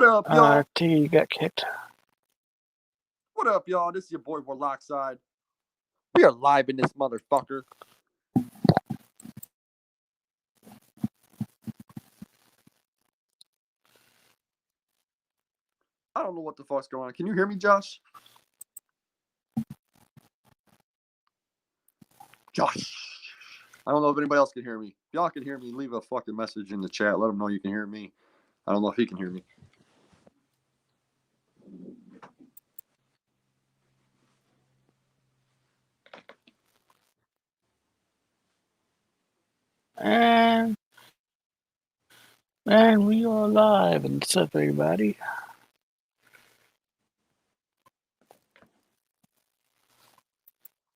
What up, y'all? T got kicked. What up, y'all? This is your boy Warlockside. We are live in this motherfucker. I don't know what the fuck's going on. Can you hear me, Josh? Josh. I don't know if anybody else can hear me. If y'all can hear me, leave a fucking message in the chat. Let them know you can hear me. I don't know if he can hear me. And we are live and what's up, everybody?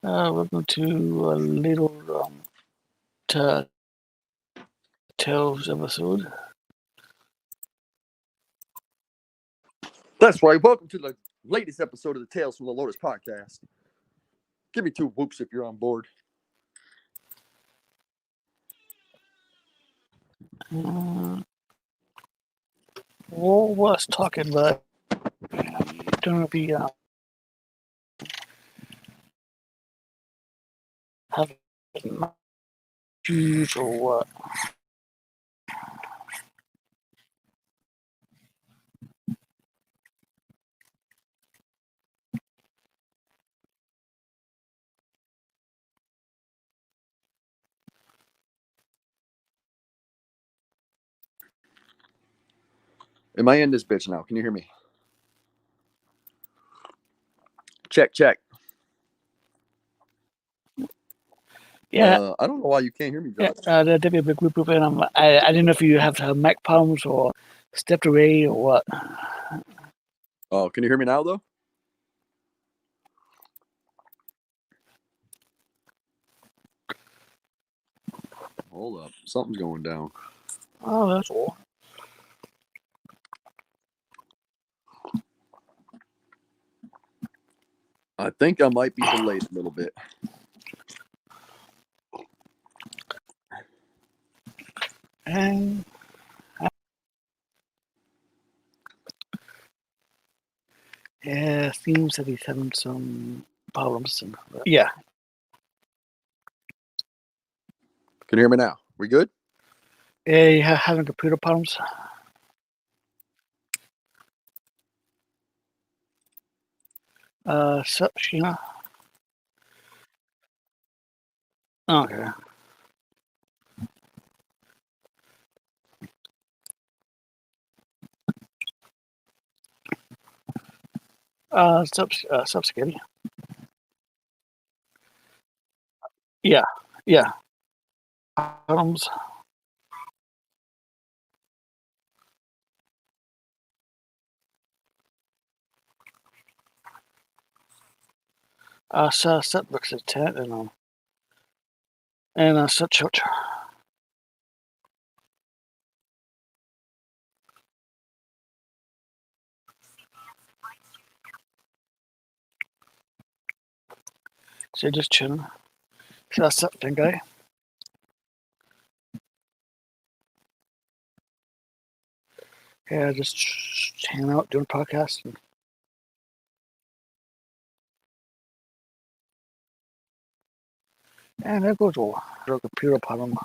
Welcome to a little Tales episode. That's right. Welcome to the latest episode of the Tales from the Lotus podcast. Give me 2 whoops if you're on board. What was talking about? Gonna be having issues or what? Am I in this bitch now? Can you hear me? Check. Yeah. I don't know why you can't hear me, Josh. There'd be a big group, and I didn't know if you have to have Mac problems or stepped away or what. Oh, can you hear me now, though? Hold up. Something's going down. Oh, that's all. I think I might be delayed a little bit. And yeah, seems that he's having some problems. Yeah. Can you hear me now? We good? Yeah, you having computer problems? So, Sheena? Okay. Sup, Skitty? Yeah. Problems. Sup looks at 10 and sup church. So just chilling. So that's up, thing, guy. Yeah, just hanging out, doing podcasts. And there goes all the computer problem.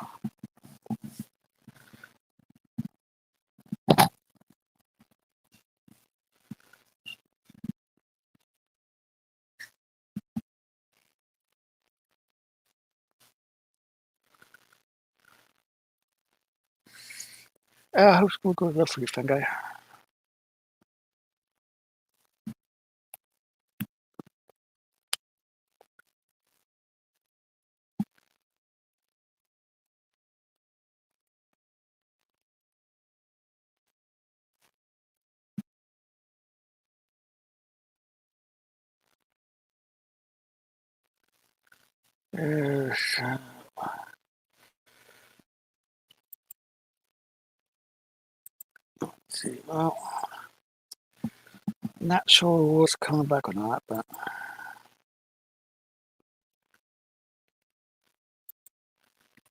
How's school going for you, thing, guy? Let's see. Well, not sure what's coming back or not, but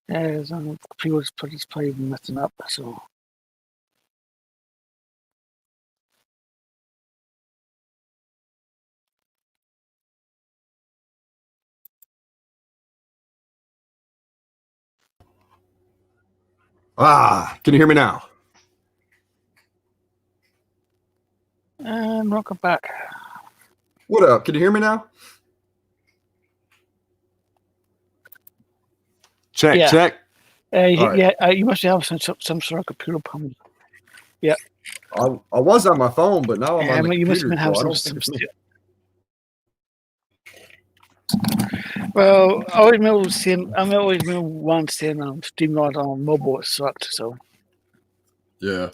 yeah, some people just play messing up, so Can you hear me now? And welcome back. What up? Can you hear me now? Check, Yeah. check. All right. Yeah, you must have some sort of computer problem. I was on my phone, but now I'm on the You must computer. have So I some. don't think it's me. Well, I always remember once seeing StreamYard on mobile it sucked. So Yeah.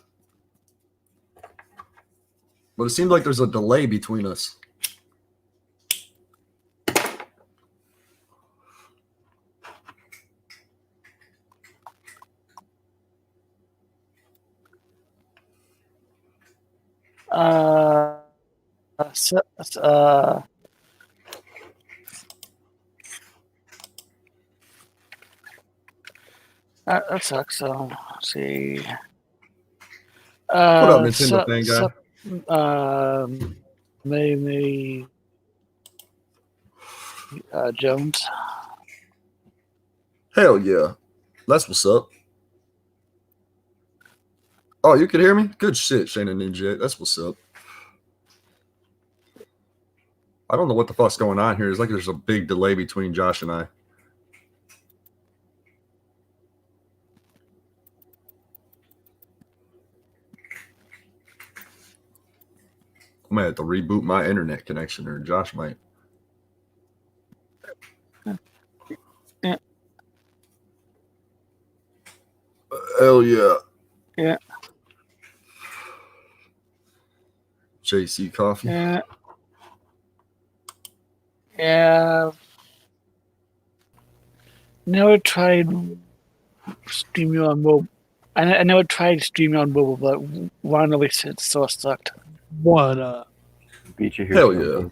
But it seems like there's a delay between us. that sucks. So let's see. What up, Nintendo fan guy? Maybe Jones. Hell yeah. That's what's up. Oh, you can hear me? Good shit, Shannon Ninja. That's what's up. I don't know what the fuck's going on here. It's like there's a big delay between Josh and I. I might have to reboot my internet connection, or Josh might. Yeah. Hell yeah. Yeah. JC Coffee. Yeah. Yeah. Never tried StreamYard mobile. I never tried StreamYard mobile, but one of it so it sucked. What up? Beat you here. Hell yeah.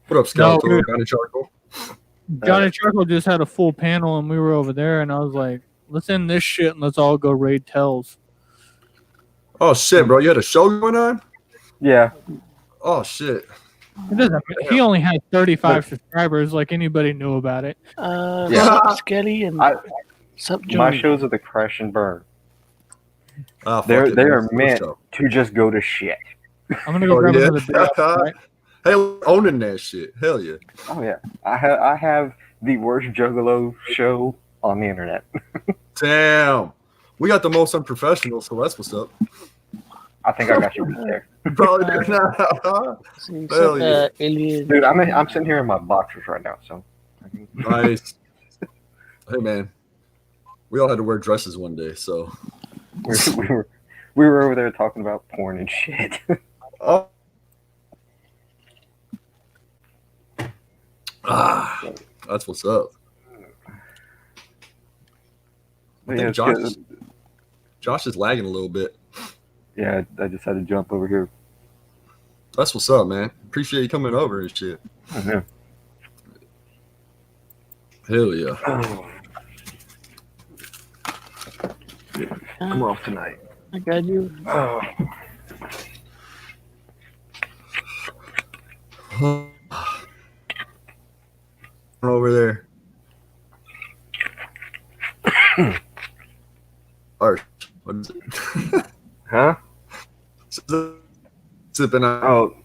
What up, Skeletor? No, Johnny Charcoal? Johnny Charcoal just had a full panel, and we were over there, and I was like, let's end this shit and let's all go raid Tells. Oh, shit, bro. You had a show going on? Yeah. Oh, shit. It doesn't. He only had 35 subscribers. Like anybody knew about it. Yeah. Skelly and Sup My Johnny. shows are the crash and burn. Ah, fuck They it, are man. meant Let's go. to just go to shit. I'm gonna go Oh, grab yeah? another beer. Right? Hey, owning that shit. Hell yeah. Oh yeah, I have the worst Juggalo show on the internet. Damn. We got the most unprofessional, so that's what's up. I think I got you beat there, Probably do not. See, Hell yeah. Alien. dude. I'm sitting here in my boxers right now, so Nice. Hey, man. We all had to wear dresses one day, so. we were over there talking about porn and shit. Oh. That's what's up. I Yeah, think Josh is lagging a little bit. yeah, I just had to jump over here. That's what's up, man. Appreciate you coming over and shit. Yeah. Hell yeah. I'm off tonight. I got you. Over there. Art. What is it? Huh? Sipping on. Oh,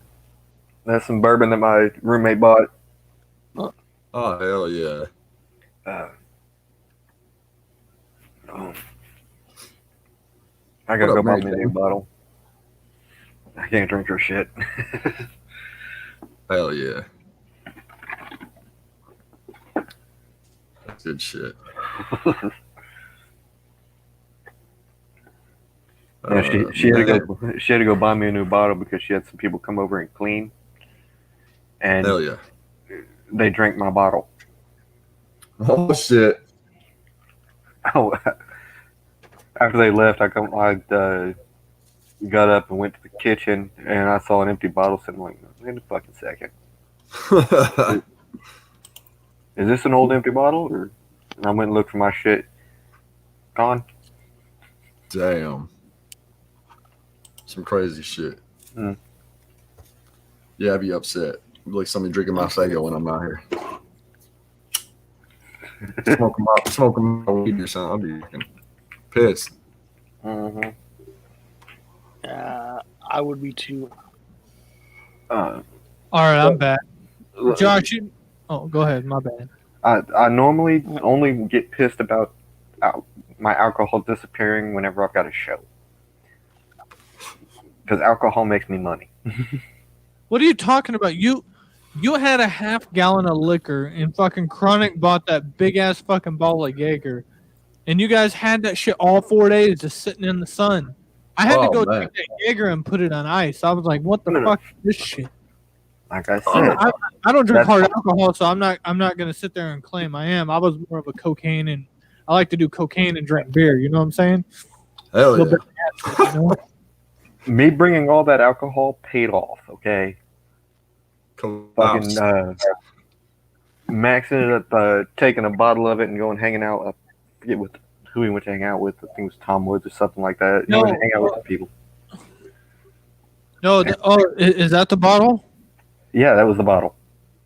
that's some bourbon that my roommate bought. Oh, hell yeah. I gotta What go up, buy man? me a new bottle. I can't drink your shit. Hell yeah. That's good shit. Yeah, she had to go buy me a new bottle because she had some people come over and clean, and Hell yeah. they drank my bottle. Oh shit. Oh, after they left, I got up and went to the kitchen, and I saw an empty bottle sitting. Like, wait a fucking second, is this an old empty bottle? Or and I went and looked for my shit. Gone. Damn. Some crazy shit. Mm. Yeah, I'd be upset. Like somebody drinking my Fago when I'm not here. Smoking my weed or something. I'll be fucking pissed. Mm-hmm. I would be too. Uh, All right, I'm back. Josh, oh, go ahead. My bad. I normally only get pissed about my alcohol disappearing whenever I've got a show. Because alcohol makes me money. What are you talking about? You had a half gallon of liquor, and fucking Chronic bought that big ass fucking bottle of Jaeger, and you guys had that shit all 4 days just sitting in the sun. I had to Oh, go man. take that Jaeger and put it on ice. I was like, "What the No. fuck is this shit?" Like I said, I don't drink That's hard fine. alcohol, so I'm not gonna sit there and claim I am. I was more of a cocaine, and I like to do cocaine and drink beer. You know what I'm saying? Hell Little yeah. bit of acid, you know? me bringing all that alcohol paid off, okay? Fucking maxing it up, taking a bottle of it and going hanging out. I forget who we went to hang out with. I think it was Tom Woods or something like that. You No. went to hang out with some people. No, is that the bottle? Yeah, that was the bottle.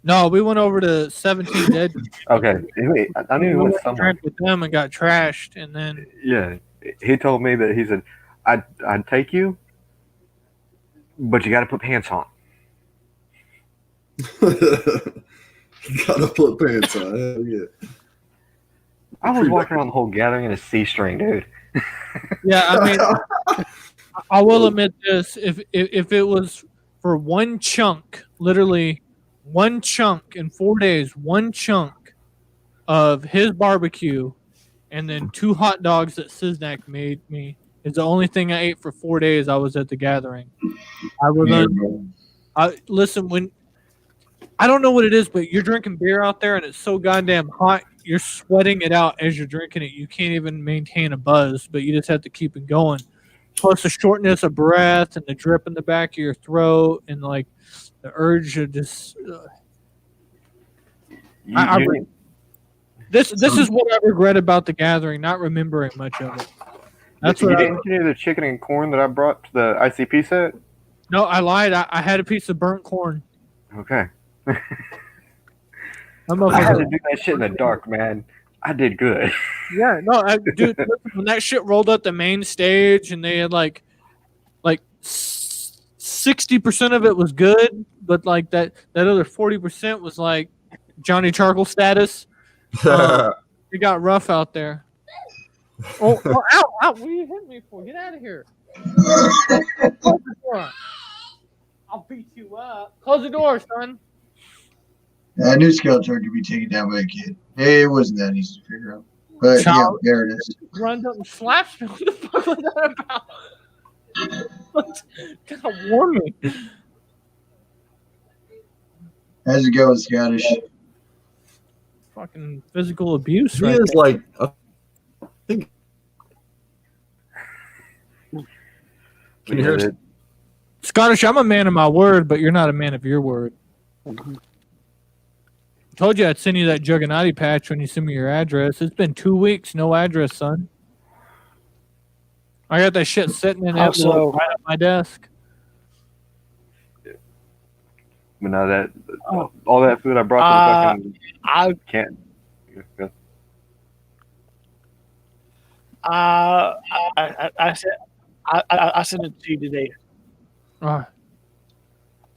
No, we went over to 17 Dead. Okay, anyway, I knew he went somewhere. Drank with them and got trashed, and then Yeah, he told me that he said, "I'd take you, but you got to put pants on." Gotta put pants on. Hell yeah. I was walking around the whole gathering in a C-string, dude. yeah, I mean, I will admit this: if it was for one chunk, literally one chunk in 4 days, one chunk of his barbecue, and then 2 hot dogs that Siznak made me is the only thing I ate for 4 days. I was at the gathering. I was listen when. I don't know what it is, but you're drinking beer out there and it's so goddamn hot. You're sweating it out as you're drinking it. You can't even maintain a buzz, but you just have to keep it going. Plus the shortness of breath and the drip in the back of your throat and like the urge to just. This is what I regret about the gathering, not remembering much of it. That's you what didn't get any of the chicken and corn that I brought to the ICP set? No, I lied. I had a piece of burnt corn. Okay. I'm I had to do that shit in the dark, man. I did good. Yeah, no, dude. When that shit rolled up the main stage, and they had like 60% of it was good, but like that other 40% was like Johnny Charcoal status. It got rough out there. Oh, ow! What are you hitting me for? Get out of here! Close the door. I'll beat you up. Close the door, son. I knew Skeletor could be taken down by a kid. It wasn't that easy to figure out. But Child. yeah, there it is. Runs up and slaps me. What the fuck was that about? God, warn me. How's it going, Scottish? Fucking physical abuse, He right? is there. like, I think. Can you hear us? Scottish, I'm a man of my word, but you're not a man of your word. Told you I'd send you that Juggernaut patch when you send me your address. It's been 2 weeks, no address, son. I got that shit sitting in that Also- right at my desk. But now that all that food I brought to the fucking I can't. I sent it to you today.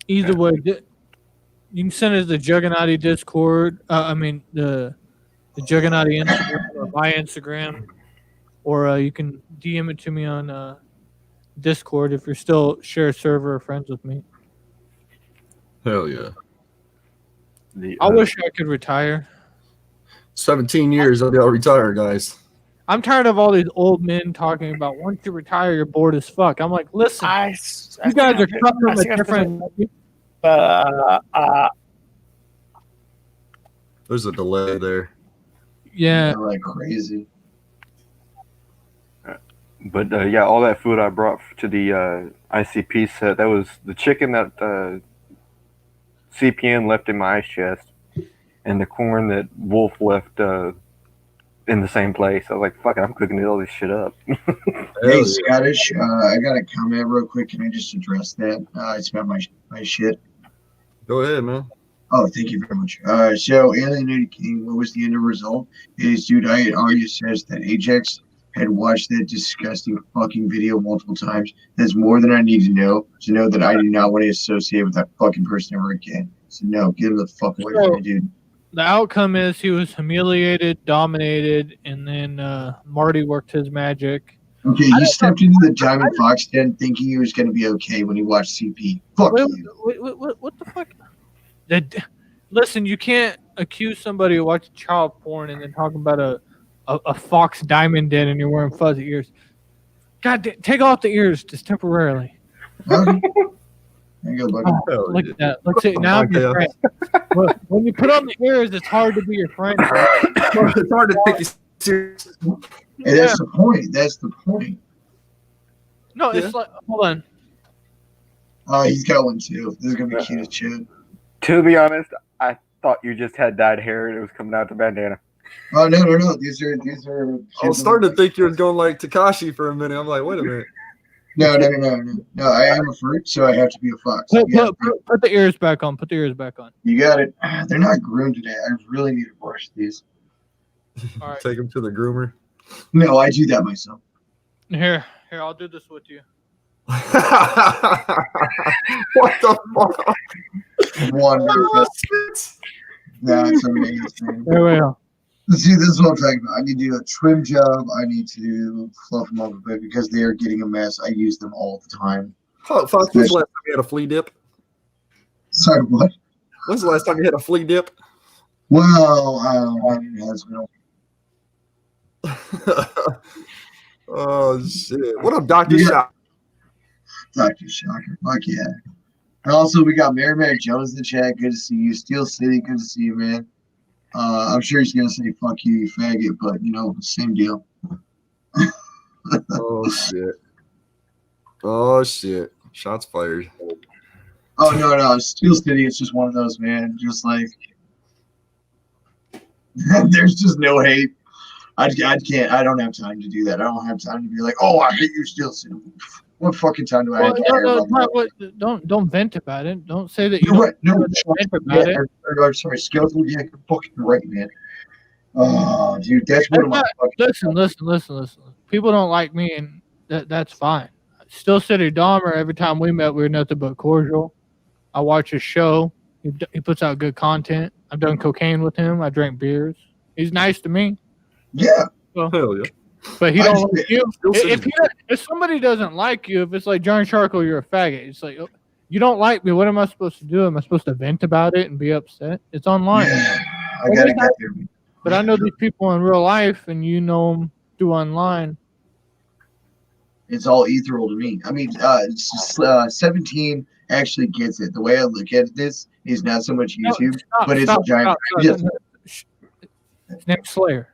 Either way, you can send it to the Juggernaut Discord. The Juggernaut Instagram or my Instagram, or you can DM it to me on Discord if you're still share a server or friends with me. Hell yeah. I wish I could retire. 17 years, I'll be all retired, guys. I'm tired of all these old men talking about once you retire, you're bored as fuck. I'm like, listen, you guys are suffering a different. There's a delay there. Yeah, They're like crazy. But yeah, all that food I brought to the ICP set, that was the chicken that CPN left in my ice chest, and the corn that Wolf left in the same place. I was like, fuck it, I'm cooking all this shit up. Hey, Hell yeah. Scottish, I got a comment real quick. Can I just address that? It's about my shit. Go ahead, man. Oh, thank you very much. So, Alienated King, what was the end result? Is, dude, I argue says that Ajax had watched that disgusting fucking video multiple times. That's more than I need to know that I do not want to associate with that fucking person ever again. So no, get him the fuck away from me, dude. The outcome is he was humiliated, dominated, and then Marty worked his magic. Okay, you stepped into the Diamond Fox den thinking he was going to be okay when he watched CP. Fuck you. What the fuck? Listen, you can't accuse somebody of watching child porn and then talking about a fox diamond den and you're wearing fuzzy ears. God, take off the ears just temporarily. Okay. There you go, buddy. Look at that. Look at now I'm your friend. When you put on the ears, it's hard to be your friend. It's hard to take you serious. Hey, that's the point. That's the point. No, it's like, hold on. Oh, he's got one too. This is going to be cute as shit. To be honest, I thought you just had dyed hair and it was coming out the bandana. Oh, no. These are. I was starting to think you were going like Takashi for a minute. I'm like, wait a minute. No. I am a fruit, so I have to be a fox. Put the ears back on. Put the ears back on. You got it. They're not groomed today. I really need to brush these. All right. Take him to the groomer. No, I do that myself. Here, I'll do this with you. What the fuck? Wonderful. That's amazing. There we go. See, this is what I'm talking about. I need to do a trim job. I need to fluff them up a bit because they are getting a mess. I use them all the time. Fox, when's the last time you had a flea dip? Sorry, what? When's the last time you had a flea dip? Well, it has been. Oh shit! What up, Dr. Shock? Dr. Shocker. Fuck yeah. And also, we got Mary Jones in the chat. Good to see you. Steel City. Good to see you, man. I'm sure he's going to say, fuck you, you faggot, but, same deal. Oh, shit. Shots fired. Oh, no. Steel City, it's just one of those, man. Just like, there's just no hate. I can't. I don't have time to do that. I don't have time to be like, oh, I hate you, Steel City. What fucking time do I have to care about that? Don't vent about it. Don't say that you're right. No, vent about it. Or, sorry, Skeletal. Yeah, you're fucking right, man. Oh, dude, that's one of my fucking. Listen. People don't like me, and that's fine. Steel City Dahmer. Every time we met, we were nothing but cordial. I watch his show. He puts out good content. I've done cocaine with him. I drank beers. He's nice to me. Yeah. So, hell yeah. But he don't like you. If somebody doesn't like you, if it's like John Charcoal, you're a faggot. It's like, oh, you don't like me. What am I supposed to do? Am I supposed to vent about it and be upset? It's online. Yeah, I gotta get there. But I know these people in real life, and you know them through online. It's all ethereal to me. I mean, 17 actually gets it. The way I look at this is not so much YouTube, but it's a giant. His name's Slayer.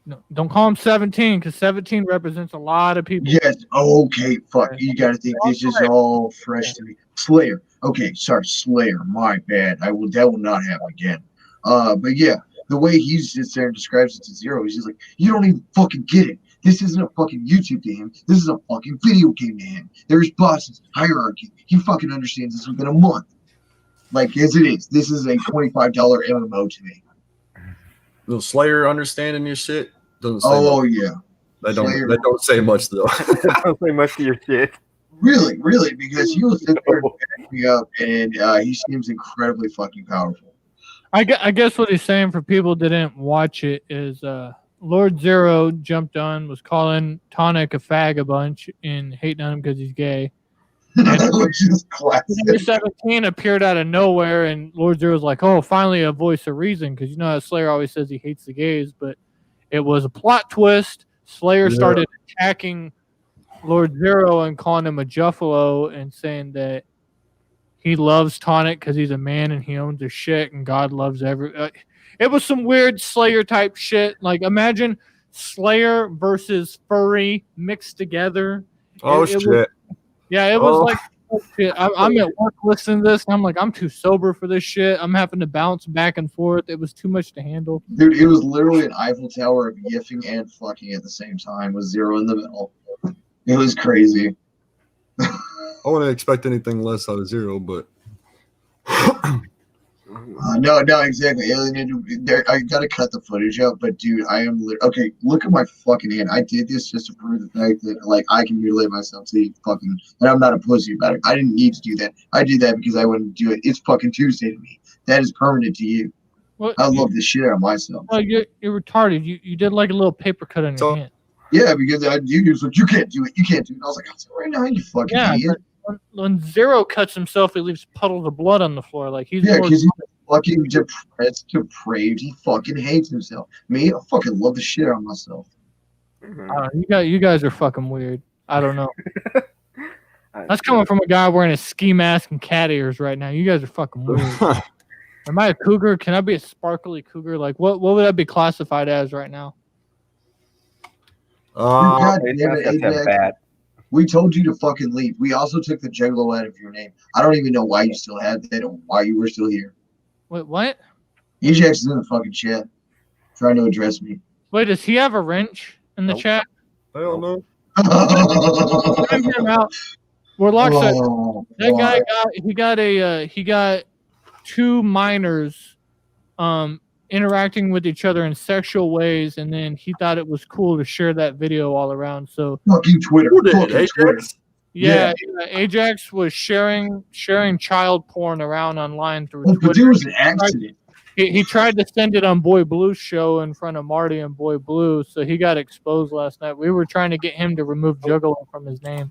No, don't call him 17 because 17 represents a lot of people. Yes. Okay. Fuck. You got to think this is all fresh to me. Slayer. Okay. Sorry. Slayer. My bad. That will not happen again. But yeah, the way he sits there and describes it to Zero, he's just like, you don't even fucking get it. This isn't a fucking YouTube to him. This is a fucking video game to him. There's bosses, hierarchy. He fucking understands this within a month. Like, as it is. This is a $25 MMO to me. Little Slayer understanding your shit. Doesn't say much. Yeah. They don't say much though. Don't say much to your shit. Really, because he will sit there and back me up, and he seems incredibly fucking powerful. I guess what he's saying for people that didn't watch it is Lord Zero jumped on, was calling Tonic a fag a bunch and hating on him because he's gay. Which is classic. 17 appeared out of nowhere, and Lord Zero's like, oh, finally a voice of reason, because how Slayer always says he hates the gays, but it was a plot twist. Slayer started attacking Lord Zero and calling him a Juffalo and saying that he loves Tonic because he's a man and he owns his shit and God loves it was some weird Slayer type shit. Like, imagine Slayer versus Furry mixed together. Oh, shit. It was like, I'm at work listening to this, and I'm like, I'm too sober for this shit. I'm having to bounce back and forth. It was too much to handle. Dude, it was literally an Eiffel Tower of yiffing and fucking at the same time with Zero in the middle. It was crazy. I wouldn't expect anything less out of Zero, but No, exactly. I gotta cut the footage out, but dude, I am okay. Look at my fucking hand. I did this just to prove the fact that like I can mutilate myself to fucking, and I'm not a pussy about it. I didn't need to do that. I did that because I wouldn't do it. It's fucking Tuesday to me. That is permanent to you. Well, I love this shit out of myself. well, you're retarded. You did like a little paper cut on your So- hand. Yeah, because you was like, you can't do it. You can't do it. And I was like, I'll do it right now, you fucking Yeah, idiot. When Zero cuts himself, he leaves puddles of blood on the floor. Like he's Yeah, more, because he's fucking depressed, depraved. He fucking hates himself. Me, I fucking love the shit out of myself. you guys are fucking weird. I don't know. That's coming from a guy wearing a ski mask and cat ears right now. You guys are fucking weird. Am I a cougar? Can I be a sparkly cougar? Like what would I be classified as right now? God It's damn not it, that Ajax. bad. We told you to fucking leave. We also took the juggalo out of your name. I don't even know why you still have that or why you were still here. Wait, what? Ajax is in the fucking chat trying to address me. Wait, does he have a wrench in the Nope. chat? I don't know. Time him out. Warlock said Oh, that guy why? he got two minors interacting with each other in sexual ways, and then he thought it was cool to share that video all around. So Fucking Twitter. Who did? Fucking Twitter. Ajax? yeah, Ajax was sharing child porn around online through Oh, but Twitter. there was an accident. He tried to send it on Boy Blue's show in front of Marty and Boy Blue, so he got exposed last night. We were trying to get him to remove Juggalo from his name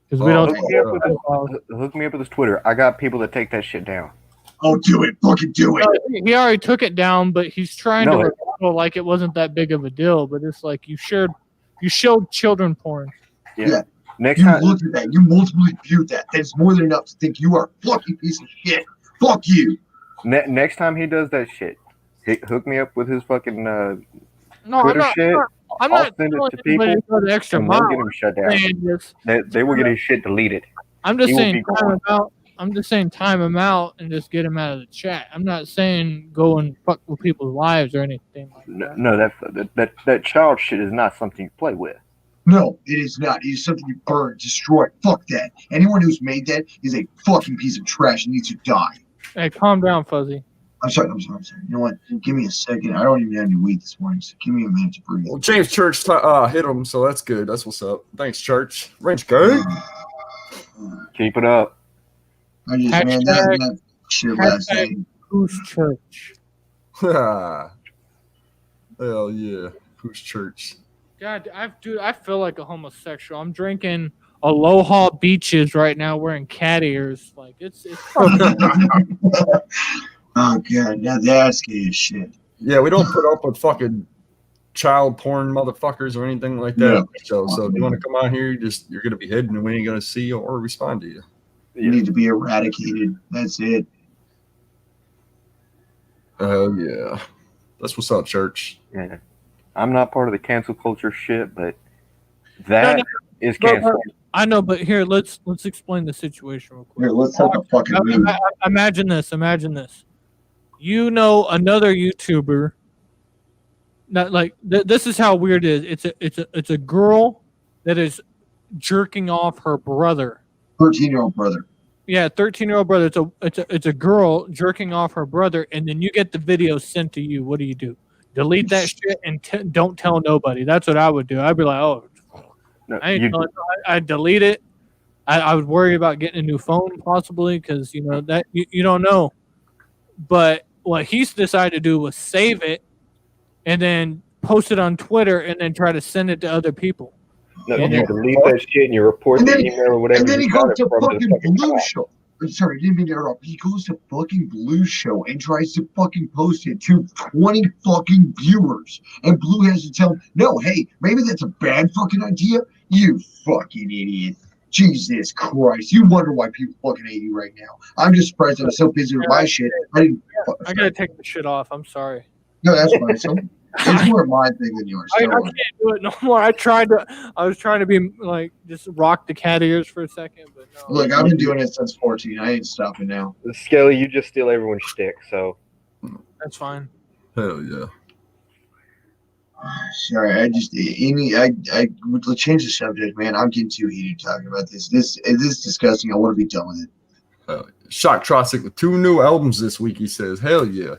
because we Oh, don't. Hook me up with his, hook me up with his Twitter. I got people that take that shit down. Oh, do it. Fucking do it. He already took it down, but he's trying No. to rebuttal like it wasn't that big of a deal. But it's like you showed children porn. Yeah. Next You time, looked at that. You multiply viewed that. That's more than enough to think you are a fucking piece of shit. Fuck you. next time he does that shit, hook me up with his fucking No, Twitter I'm shit. not. I'm I'll not send it telling to anybody people, to go the extra and mile. we'll get him shut down. Saying this. They will get his shit deleted. I'm just He will saying be time gone. him out. I'm just saying time him out and just get him out of the chat. I'm not saying go and fuck with people's lives or anything like that. No, that child shit is not something you play with. No, it is not. It is something you burn, destroy. Fuck that. Anyone who's made that is a fucking piece of trash and needs to die. Hey, calm down, Fuzzy. I'm sorry. You know what? Give me a second. I don't even have any weed this morning, so give me a minute to breathe. Well, James Church hit him, so that's good. That's what's up. Thanks, Church. Range good. Keep it up. I just, man, that shit last night. Who's church? Hell yeah. Who's Church? God, I feel like a homosexual. I'm drinking Aloha Beaches right now, wearing cat ears. Like it's. Oh god, now that's gay as shit. Yeah, we don't put up with fucking child porn motherfuckers or anything like that. No. So if you want to come out here, you're gonna be hidden and we ain't gonna see you or respond to you. You need to be eradicated. That's it. Oh yeah. That's what's up, Church. Yeah. I'm not part of the cancel culture shit, but that is But- cancel. I know, but here let's explain the situation real quick. Here, let's take a fucking weed. Imagine this. You know another YouTuber. Not like this is how weird it is. It's a girl that is jerking off her brother. 13-year-old brother. Yeah, 13-year-old brother. It's a girl jerking off her brother, and then you get the video sent to you. What do? Delete that shit and don't tell nobody. That's what I would do. I'd be like, oh, No, I'd delete it. I would worry about getting a new phone possibly because that you don't know. But what he's decided to do was save it and then post it on Twitter and then try to send it to other people. no, and you then- delete that shit and you report And the then- email or whatever. And then you he got goes it to from the fucking fucking Blue cloud. Show. I'm sorry, didn't mean to interrupt. He goes to fucking Blue Show and tries to fucking post it to 20 fucking viewers. And Blue has to tell him, no, hey, maybe that's a bad fucking idea. You fucking idiot. Jesus Christ. You wonder why people fucking hate you right now. I'm just surprised I'm so busy with my shit. I didn't. I gotta take the shit off. I'm sorry. No, that's fine. So, it's more my thing than yours. I Don't can't worry. do it no more. I was trying to be like just rock the cat ears for a second, but no. Look, I've been doing it since 14. I ain't stopping now. Skelly, you just steal everyone's shtick, so That's fine. Hell yeah. Sorry, I would change the subject, man. I'm getting too heated talking about this. This is disgusting. I want to be done with it. Shock Trosic with 2 new albums this week, he says. Hell yeah.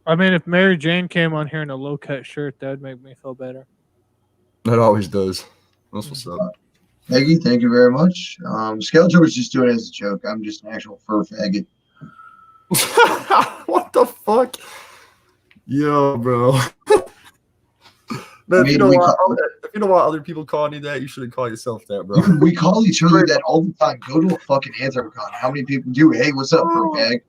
I mean, if Mary Jane came on here in a low cut shirt, that would make me feel better. That always does. That's what's up. Peggy, thank you very much. Skeletor was just doing it as a joke. I'm just an actual fur faggot. What the fuck? Yo, bro. Man, I mean, if you don't want other people calling you that, you shouldn't call yourself that, bro. Dude, we call each other that all the time. Go to a fucking Anthrocon. How many people do? Hey, what's up, fur fag?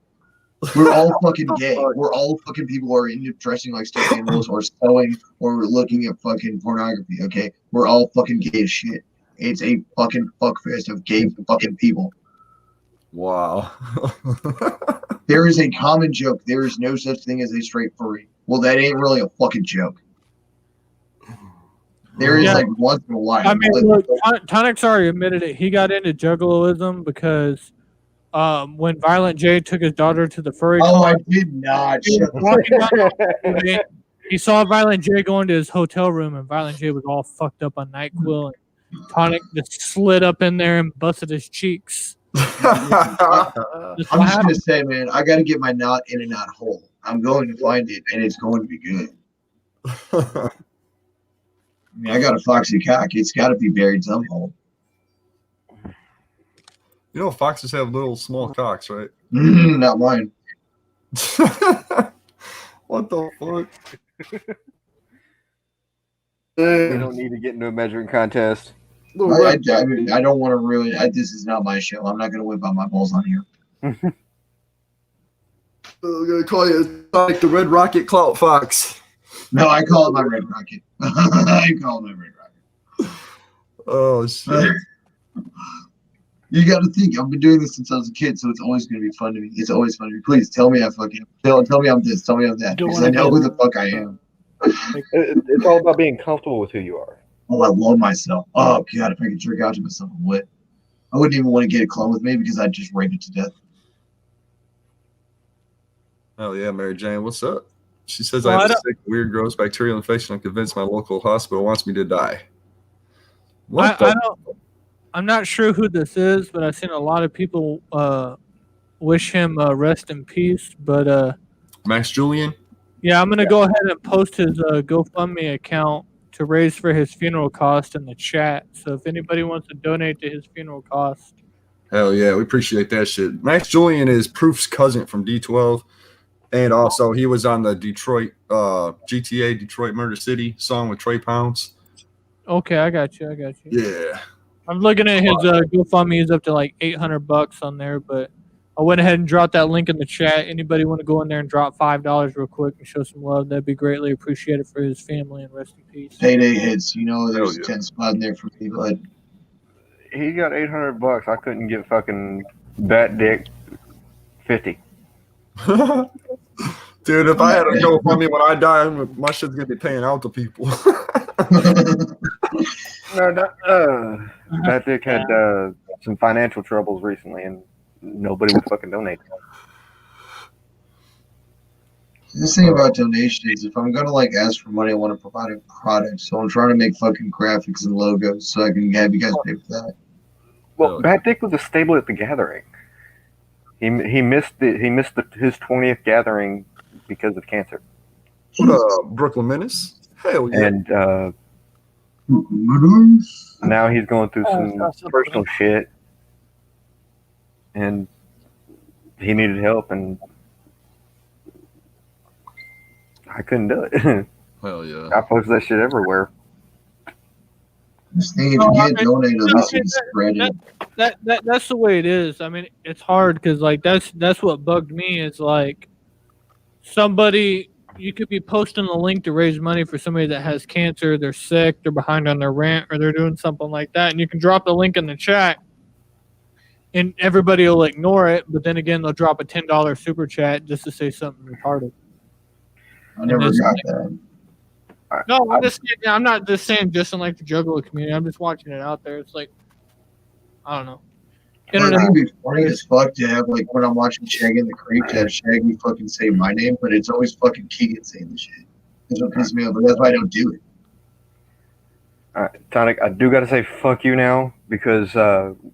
We're all fucking gay. We're all fucking people who are into dressing like stuffed animals or sewing or looking at fucking pornography, okay? We're all fucking gay as shit. It's a fucking fuckfest of gay fucking people. Wow. There is a common joke. There is no such thing as a straight furry. Well, that ain't really a fucking joke. There is like once in a while. I mean, look, Tonic's already admitted it. He got into juggaloism because when Violent J took his daughter to the furry I did not. he was walking down the street, he saw Violent J go into his hotel room, and Violent J was all fucked up on NyQuil, and Tonic just slid up in there and busted his cheeks. I'm just gonna say, man, I gotta get my knot in a knot hole. I'm going to find it, and it's going to be good. I mean, I got a foxy cock. It's got to be buried somehow. You know, foxes have little small cocks, right? Not mine. What the fuck? You don't need to get into a measuring contest. I mean, I don't want to ruin. This is not my show. I'm not going to whip out my balls on here. I'm gonna call you like the Red Rocket Clout Fox. No, I call it my Red Rocket. I call it my Red Rocket. Oh shit! You got to think. I've been doing this since I was a kid, so it's always going to be fun to me. It's always fun to me. Please tell me I fucking tell me I'm this. Tell me I'm that. Because I know who the fuck I am. It's all about being comfortable with who you are. Oh, I love myself. Oh god, if I could jerk out to myself, I would. I wouldn't even want to get a clone with me because I'd just rape it to death. Oh yeah, Mary Jane, what's up? She says Well, I have I a sick, weird, gross bacterial infection. I'm convinced my local hospital wants me to die. What I'm not sure who this is, but I've seen a lot of people wish him rest in peace. But Max Julian? yeah, I'm gonna go ahead and post his GoFundMe account to raise for his funeral cost in the chat. So if anybody wants to donate to his funeral cost, Hell yeah, we appreciate that shit. Max Julian is Proof's cousin from D12. And also, he was on the Detroit, GTA Detroit Murder City song with Trey Pounds. okay, I got you. Yeah. I'm looking at his GoFundMe. He's up to like $800 on there, but I went ahead and dropped that link in the chat. Anybody want to go in there and drop $5 real quick and show some love? That'd be greatly appreciated for his family, and rest in peace. Payday hits. You know, there's Hell a yeah. 10 spot in there for me, but He got $800. I couldn't give fucking Bat Dick 50. Dude, if I had a GoFundMe when I die, my shit's going to be paying out to people. No, Bat Dick had some financial troubles recently, and nobody would fucking donate. this thing about donations, if I'm gonna like ask for money, I want to provide a product. So I'm trying to make fucking graphics and logos so I can have you guys pay for that. Well, Bat Dick was a stable at the gathering. He missed his 20th gathering because of cancer, What up, Brooklyn Menace? Hell yeah. and now he's going through some personal shit, and he needed help, and I couldn't do it. Hell yeah. I post that shit everywhere. This thing, if you get donated, at least you can spread it. That's the way it is. I mean, it's hard because like that's what bugged me is like somebody, you could be posting a link to raise money for somebody that has cancer, they're sick, they're behind on their rent, or they're doing something like that, and you can drop the link in the chat and everybody will ignore it, but then again they'll drop a $10 super chat just to say something retarded. I never got that. No, I'm not just saying just in like the Juggalo community. I'm just watching it out there. It's like, I don't know. It would be funny as fuck to have, like, when I'm watching Shaggy in the Creek, to have Shaggy fucking say my name, but it's always fucking Keegan saying the shit. That's what pisses me off, but that's why I don't do it. Tonic, I do got to say fuck you now because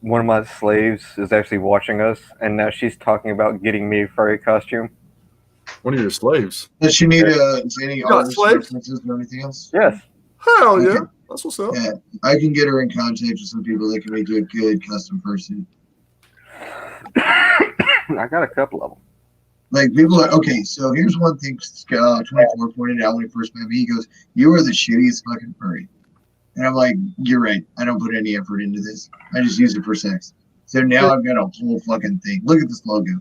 one of my slaves is actually watching us, and now she's talking about getting me a furry costume. One of your slaves. Does she need any got artist slaves? references or anything else? Yes. Hell yeah. That's what's up. Yeah, I can get her in contact with some people that can make you a good custom person. I got a couple of them. Like people are okay. So here's one thing. 24 pointed out when he first met me. He goes, "You are the shittiest fucking furry," and I'm like, "You're right. I don't put any effort into this. I just use it for sex." So now I've got a whole fucking thing. Look at this logo.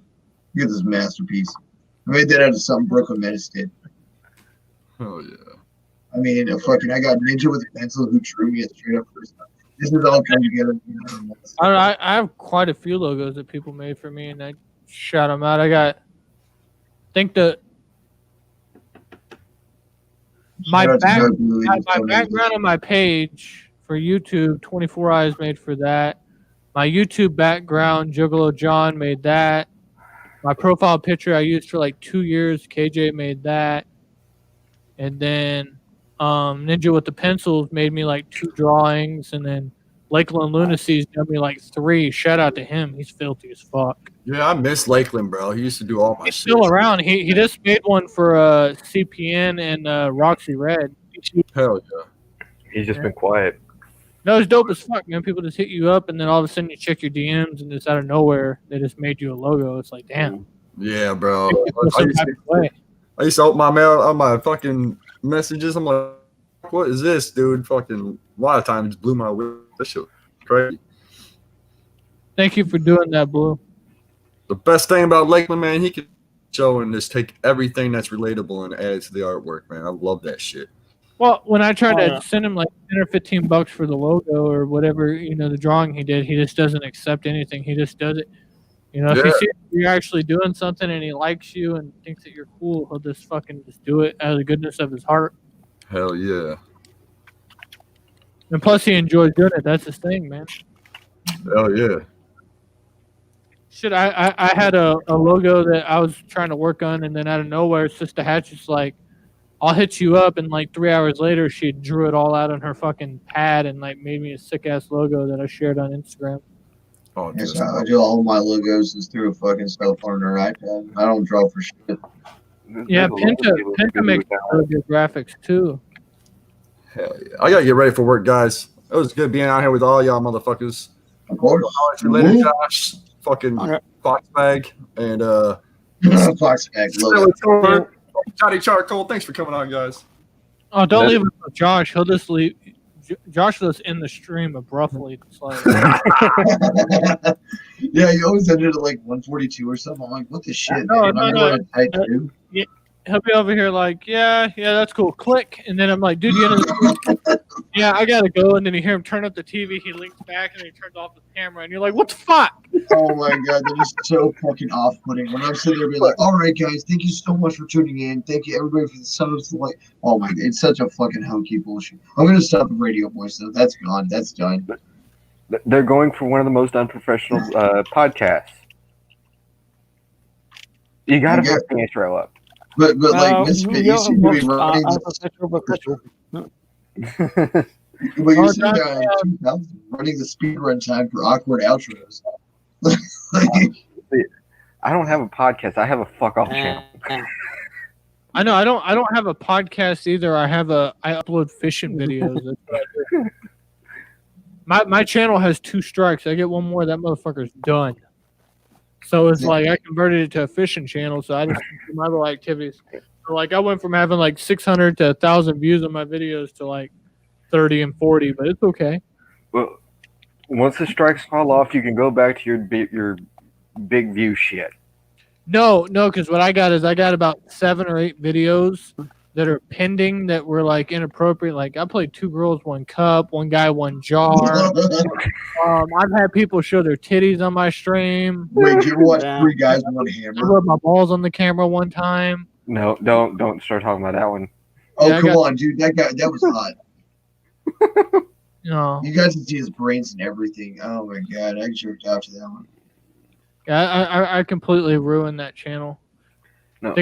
Look at this masterpiece. I made that out of something Brooklyn Menace did. Hell yeah. I mean, I got Ninja with a pencil who drew me a straight up first time. This has all come together. I have quite a few logos that people made for me, and I shout them out. My background on my page for YouTube, 24 Eyes made for that. My YouTube background, Juggalo John made that. My profile picture I used for like 2 years, KJ made that. And then Ninja with the Pencils made me like 2 drawings, and then Lakeland Lunacy's done me like 3. Shout out to him. He's filthy as fuck. Yeah, I miss Lakeland, bro. He used to do all my He's shit. still around. He just made one for CPN and Roxy Red. Hell yeah. He's just been quiet. No, it's dope as fuck, man. People just hit you up, and then all of a sudden you check your DMs, and just out of nowhere, they just made you a logo. It's like, damn. Yeah, bro. I used to open my mail on my fucking messages. I'm like, what is this, dude? Fucking a lot of times blew my wheel. That shit was crazy. Thank you for doing that, Blue. The best thing about Lakeland, man, he can show and just take everything that's relatable and add it to the artwork, man. I love that shit. Well, when I tried to send him like 10 or 15 bucks for the logo or whatever, the drawing he did, he just doesn't accept anything. He just does it. If he sees you're actually doing something and he likes you and thinks that you're cool, he'll just fucking just do it out of the goodness of his heart. Hell yeah. And plus, he enjoys doing it. That's his thing, man. Hell yeah. Shit, I had a logo that I was trying to work on, and then out of nowhere, Sister Hatchet's like, I'll hit you up, and like 3 hours later, she drew it all out on her fucking pad and like made me a sick ass logo that I shared on Instagram. Oh, Yes, I do all my logos is through a fucking cell phone or iPad. I don't draw for shit. Yeah, Penta makes really good graphics too. Hell yeah. I gotta get ready for work, guys. It was good being out here with all y'all motherfuckers. Of course. I'll see you later, Josh. Fucking Foxbag and Foxbag. Johnny Charcoal. Thanks for coming on, guys. Oh, don't leave it with Josh. He'll just leave. Josh will just end the stream abruptly. It's like, yeah, you always ended at like 142 or something. I'm like, what the shit? No. He'll be over here like, yeah, that's cool. Click, and then I'm like, dude, you ended the yeah, I gotta go. And then you hear him turn up the TV. He leans back and he turns off the camera, and you're like, what the fuck? Oh my god, that is so fucking off-putting. When I'm sitting there being like, all right, guys, thank you so much for tuning in. Thank you everybody for the subs. Like, oh my god, it's such a fucking hokey bullshit. I'm gonna stop the radio voice though. That's gone. That's done. They're going for one of the most unprofessional podcasts. You gotta put the intro up. But like Misfit, you seem to be running but you seem to running the speed run time for awkward outros. I don't have a podcast. I have a fuck off channel. I know. I don't have a podcast either. I upload fishing videos. That's what I do. My channel has 2 strikes. I get one more, that motherfucker's done. So it's like I converted it to a fishing channel, so I just do my little activities. So like I went from having like 600 to 1,000 views on my videos to like 30 and 40, but it's okay. Well, once the strikes fall off, you can go back to your big view shit. No, because what I got about 7 or 8 videos that are pending that were like inappropriate. Like I played 2 girls, 1 cup, 1 guy, 1 jar. I've had people show their titties on my stream. Wait, did you ever watch 3 guys, 1 hammer? I rubbed my balls on the camera one time. No, don't start talking about that one. Oh, yeah, come on, dude. That was hot. No. You guys can see his brains and everything. Oh my god, I jerked out to that one. Yeah, I completely ruined that channel. No,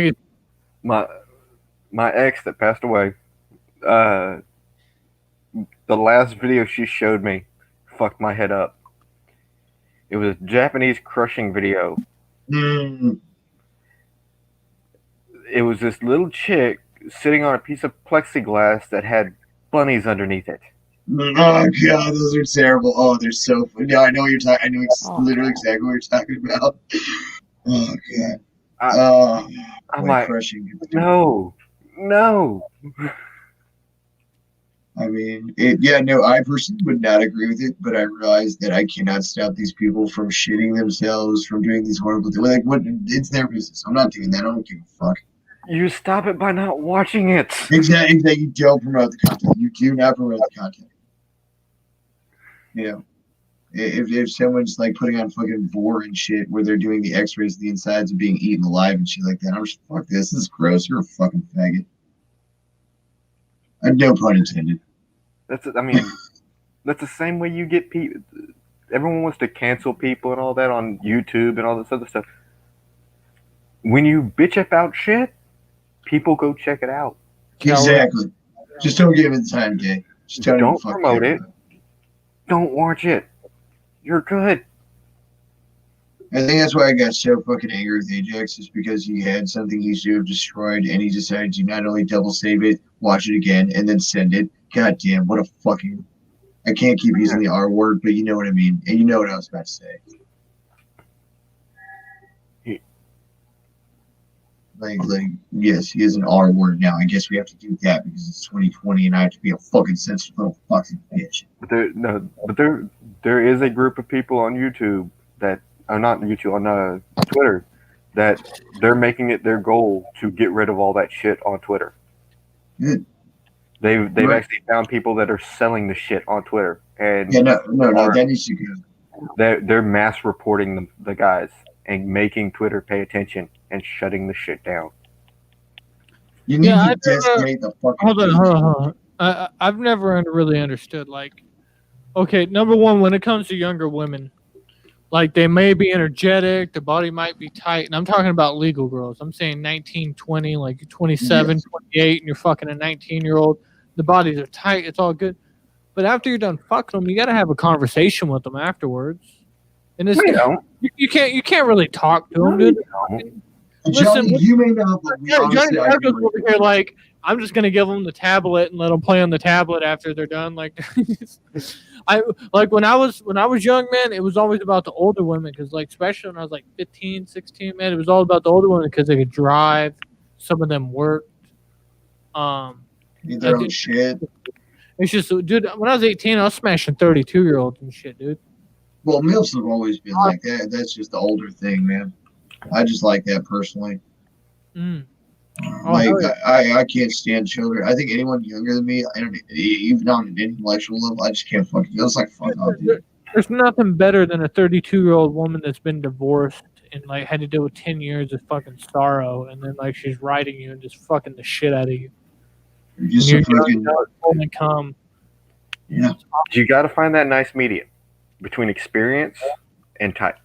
my ex that passed away, the last video she showed me fucked my head up. It was a Japanese crushing video. Mm. It was this little chick sitting on a piece of plexiglass that had bunnies underneath it. Oh god, those are terrible. Oh, they're so funny. Yeah, I know what you're talking. I know literally exactly what you're talking about. Oh god. I'm boy, like, crushing. no. I mean, I personally would not agree with it, but I realize that I cannot stop these people from shitting themselves, from doing these horrible things. Like, what? It's their business. I'm not doing that. I don't give a fuck. You stop it by not watching it. Exactly. You don't promote the content. You do not promote the content. You know, if someone's like putting on fucking vor and shit where they're doing the X-rays of the insides of being eaten alive and shit like that, I'm just fuck this. This is gross. You're a fucking faggot. No pun intended. That's the same way you get people. Everyone wants to cancel people and all that on YouTube and all this other stuff. When you bitch about shit, people go check it out. Exactly. Just don't give it the time, Jay. Just don't promote it. Don't watch it. You're good. I think that's why I got so fucking angry with Ajax, is because he had something he should have destroyed, and he decided to not only double save it, watch it again, and then send it. God damn, what a fucking... I can't keep using the R word, but you know what I mean. And you know what I was about to say. Like, yes, he is an R word now. I guess we have to do that because it's 2020 and I have to be a fucking sensitive little fucking bitch. But there is a group of people on YouTube that are not YouTube, on Twitter, that they're making it their goal to get rid of all that shit on Twitter. Good. They've actually found people that are selling the shit on Twitter, and no, that needs to go. They're mass reporting the guys and making Twitter pay attention and shutting the shit down. You need to decimate the fucking... Hold on. I've never really understood, like, okay, number one, when it comes to younger women, like, they may be energetic, the body might be tight, and I'm talking about legal girls. I'm saying 19, 20, like you're 27, 28, and you're fucking a 19-year-old. The bodies are tight, it's all good. But after you're done fucking them, you got to have a conversation with them afterwards. And it's, you can't really talk to them, dude. Johnny, you may not, but Johnny over here, like, I'm just gonna give them the tablet and let them play on the tablet after they're done. Like, when I was young, man, it was always about the older women, because, like, especially when I was like 15, 16, man, it was all about the older women because they could drive. Some of them worked. Need their own shit. It's just, dude, when I was 18, I was smashing 32-year-olds and shit, dude. Well, MILFs have always been like that. That's just the older thing, man. I just like that personally. I can't stand children. I think anyone younger than me, even on an intellectual level, I just can't fucking. It's like fuck off, dude. There's nothing better than a 32-year-old woman that's been divorced and, like, had to deal with 10 years of fucking sorrow, and then, like, she's riding you and just fucking the shit out of you. You're just fucking come. Yeah. You got to find that nice medium between experience and type.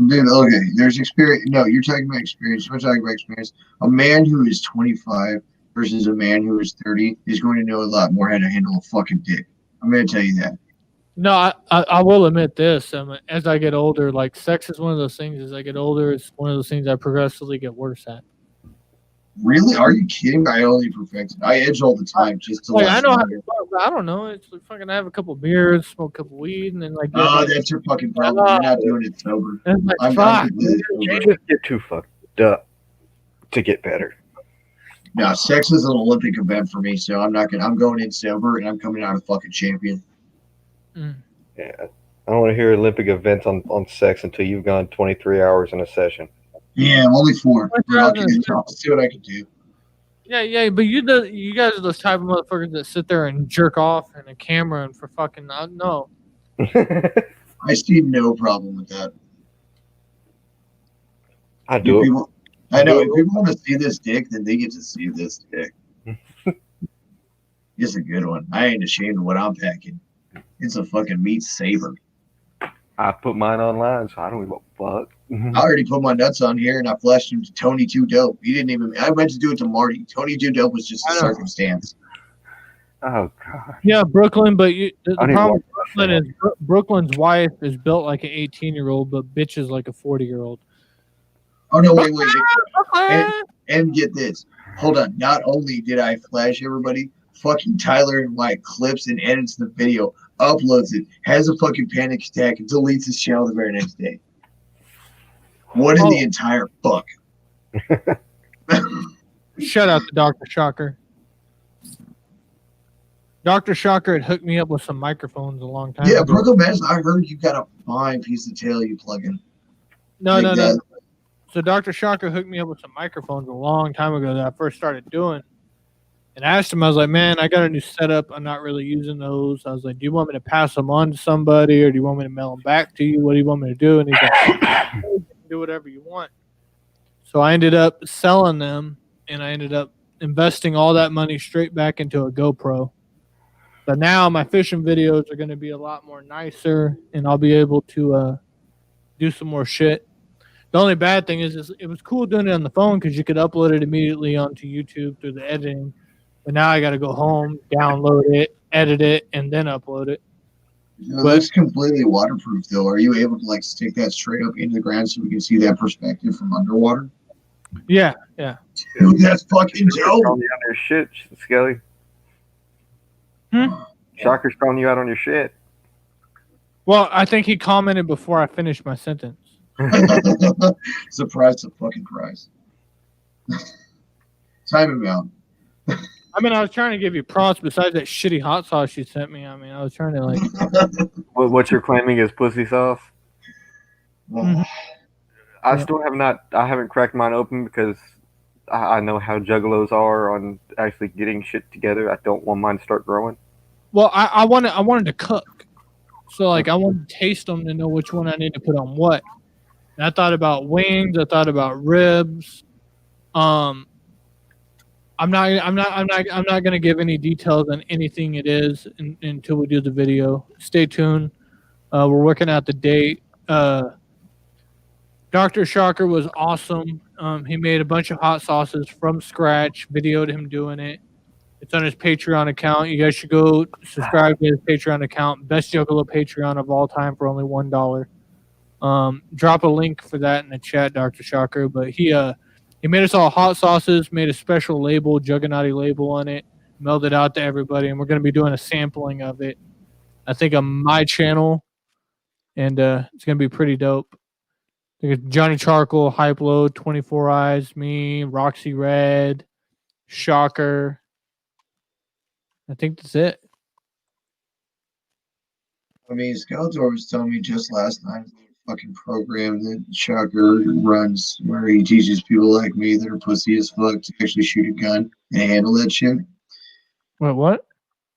Dude, okay, there's experience. No, you're talking about experience. I'm talking about experience. A man who is 25 versus a man who is 30 is going to know a lot more how to handle a fucking dick. I'm going to tell you that. No, I will admit this. As I get older, like, sex is one of those things. As I get older, it's one of those things I progressively get worse at. Really? Are you kidding? I only perfected. I edge all the time just to. Like, I know how to fuck, but I don't know. It's like fucking. I have a couple beers, smoke a couple weed, and then, like. Oh, that's your fucking problem. You're not doing it sober. And it's like, I'm You just get too fucked up to get better. No, sex is an Olympic event for me, so I'm not gonna. I'm going in sober, and I'm coming out a fucking champion. Yeah, I don't want to hear Olympic events on sex until you've gone 23 hours in a session. Yeah, I'm only 4. But I'll see what I can do. Yeah, but you guys are those type of motherfuckers that sit there and jerk off in a camera and for fucking no. I see no problem with that. I do it. I know. If people want to see this dick, then they get to see this dick. It's a good one. I ain't ashamed of what I'm packing. It's a fucking meat saver. I put mine online, so I don't give a fuck? I already put my nuts on here and I flashed him to Tony Too Dope. He didn't even. I meant to do it to Marty. Tony Too Dope was just a circumstance. Oh god. Yeah, Brooklyn, but the I need to problem watch with Brooklyn is Brooklyn's wife is built like an 18-year-old, but bitch is like a 40-year-old. Oh no! Wait. And get this. Hold on. Not only did I flash everybody, fucking Tyler like clips and edits the video, uploads it, has a fucking panic attack, and deletes his channel the very next day. What in the entire fuck? Shout out to Dr. Shocker. Dr. Shocker had hooked me up with some microphones a long time Yeah, ago. Brooklyn Madison, I heard you got a fine piece of tail you plug in. No. that. So Dr. Shocker hooked me up with some microphones a long time ago that I first started doing. And I asked him, I was like, man, I got a new setup. I'm not really using those. I was like, do you want me to pass them on to somebody or do you want me to mail them back to you? What do you want me to do? And he's like, do whatever you want. So I ended up selling them and I ended up investing all that money straight back into a GoPro. So now my fishing videos are going to be a lot more nicer and I'll be able to do some more shit. The only bad thing is it was cool doing it on the phone because you could upload it immediately onto YouTube through the editing. But now I got to go home, download it, edit it, and then upload it. It looks completely waterproof, though. Are you able to like stick that straight up into the ground so we can see that perspective from underwater? Yeah. Dude, that's fucking dope. Calling you out on your shit, Skelly. Shocker's calling you out on your shit. Well, I think he commented before I finished my sentence. Surprise to fucking Christ. Time him out. I mean, I was trying to give you props besides that shitty hot sauce you sent me. I mean, I was trying to like. What you're claiming is pussy sauce? Mhm. I Yeah. still have not. I haven't cracked mine open because I know how juggalos are on actually getting shit together. I don't want mine to start growing. Well, I wanted to cook, so like I wanted to taste them to know which one I need to put on what. And I thought about wings. I thought about ribs. I'm not gonna give any details on anything it is until we do the video. Stay tuned. We're working out the date. Dr. Shocker was awesome. He made a bunch of hot sauces from scratch. Videoed him doing it. It's on his Patreon account. You guys should go subscribe to his Patreon account. Best Juggalo Patreon of all time for only $1. Drop a link for that in the chat, Dr. Shocker. But he made us all hot sauces, made a special label, Juggernaut label on it, mailed it out to everybody, and we're going to be doing a sampling of it, I think, on my channel, and it's going to be pretty dope. I think it's Johnny Charcoal, Hype Load, 24 Eyes, me, Roxy Red, Shocker. I think that's it. I mean, Skeletor was telling me just last night the fucking program that Shocker runs where he teaches people like me that are pussy as fuck to actually shoot a gun and handle that shit. Wait, what?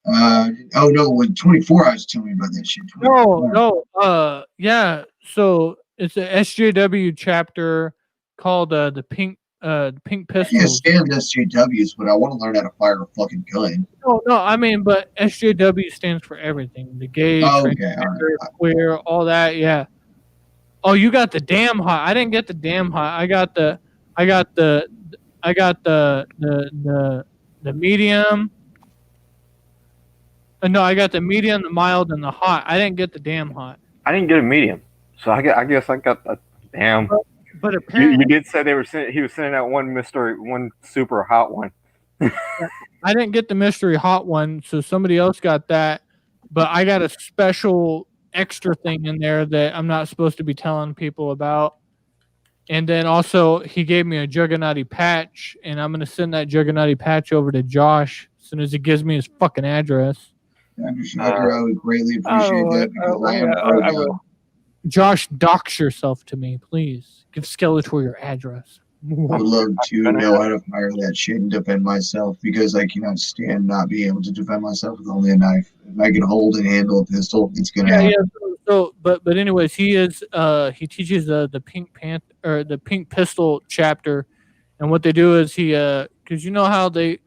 Oh no, when 24 Eyes told me about that shit. 24. No. Yeah. So it's a SJW chapter called the Pink I can't Pistols. stand SJWs, but I want to learn how to fire a fucking gun. No, I mean, but SJW stands for everything. The gay, Oh, okay, transgender, queer, all that. Yeah. Oh, you got the damn hot. I didn't get the damn hot. I got the medium. No, I got the medium, the mild, and the hot. I didn't get the damn hot. I didn't get a medium, so I guess I got a damn. But You apparently, did say he was sending out one super hot one. I didn't get the mystery hot one, so somebody else got that. But I got a special extra thing in there that I'm not supposed to be telling people about. And then also, he gave me a Juggernaut patch, and I'm going to send that Juggernaut patch over to Josh as soon as he gives me his fucking address. Dr. Shocker, I would greatly appreciate that because I am I pro will. gun. Josh, dox yourself to me, please. Give Skeletor your address. I would love to know how to fire that shit and defend myself because I cannot stand not being able to defend myself with only a knife. If I can hold and handle a pistol, it's gonna happen. But anyways, he teaches the Pink Panther or the Pink Pistol chapter, and what they do is because you know how they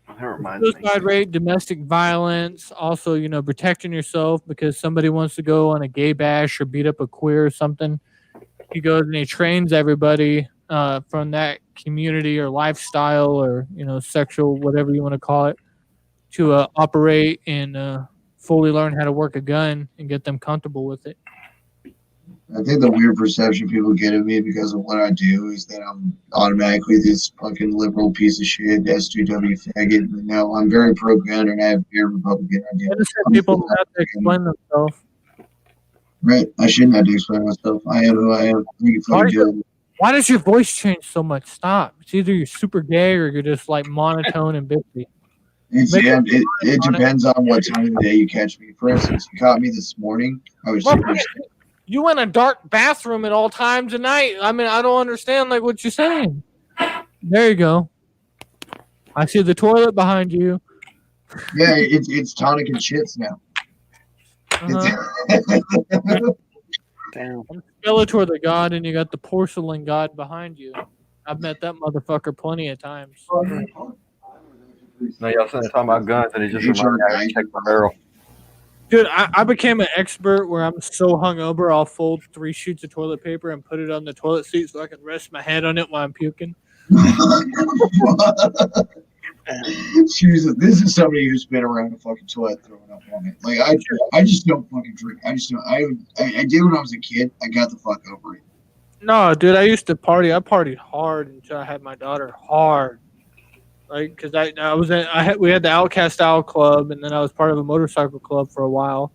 That reminds me. suicide rate, domestic violence, also protecting yourself because somebody wants to go on a gay bash or beat up a queer or something. he goes and he trains everybody from that community or lifestyle or sexual, whatever you want to call it, to operate and fully learn how to work a gun and get them comfortable with it. I think the weird perception people get of me because of what I do is that I'm automatically this fucking liberal piece of shit, SJW faggot. But no, I'm very pro-gun and I have very Republican ideas. Innocent people don't have to explain themselves. Right. I shouldn't have to explain myself. I am who I am. You can fucking do it. Why does your voice change so much? Stop. It's either you're super gay or you're just like monotone and bitchy. It depends on what time of the day you catch me. For instance, you caught me this morning. I was super You in a dark bathroom at all times of night. I mean, I don't understand like what you're saying. There you go. I see the toilet behind you. Yeah, it's tonic and shits now. Damn. I'm Skeletor the god, and you got the porcelain god behind you. I've met that motherfucker plenty of times. No, y'all sitting there talking about guns, and it just reminded me to check my barrel. Dude, I became an expert where I'm so hungover, I'll fold 3 sheets of toilet paper and put it on the toilet seat so I can rest my head on it while I'm puking. Jesus, this is somebody who's been around the fucking toilet throwing up on it. Like I just don't fucking drink. I just don't. I did when I was a kid. I got the fuck over it. No, dude, I used to party. I partied hard until I had my daughter. Hard. Like, because we had the Outcast Style Club, and then I was part of a motorcycle club for a while,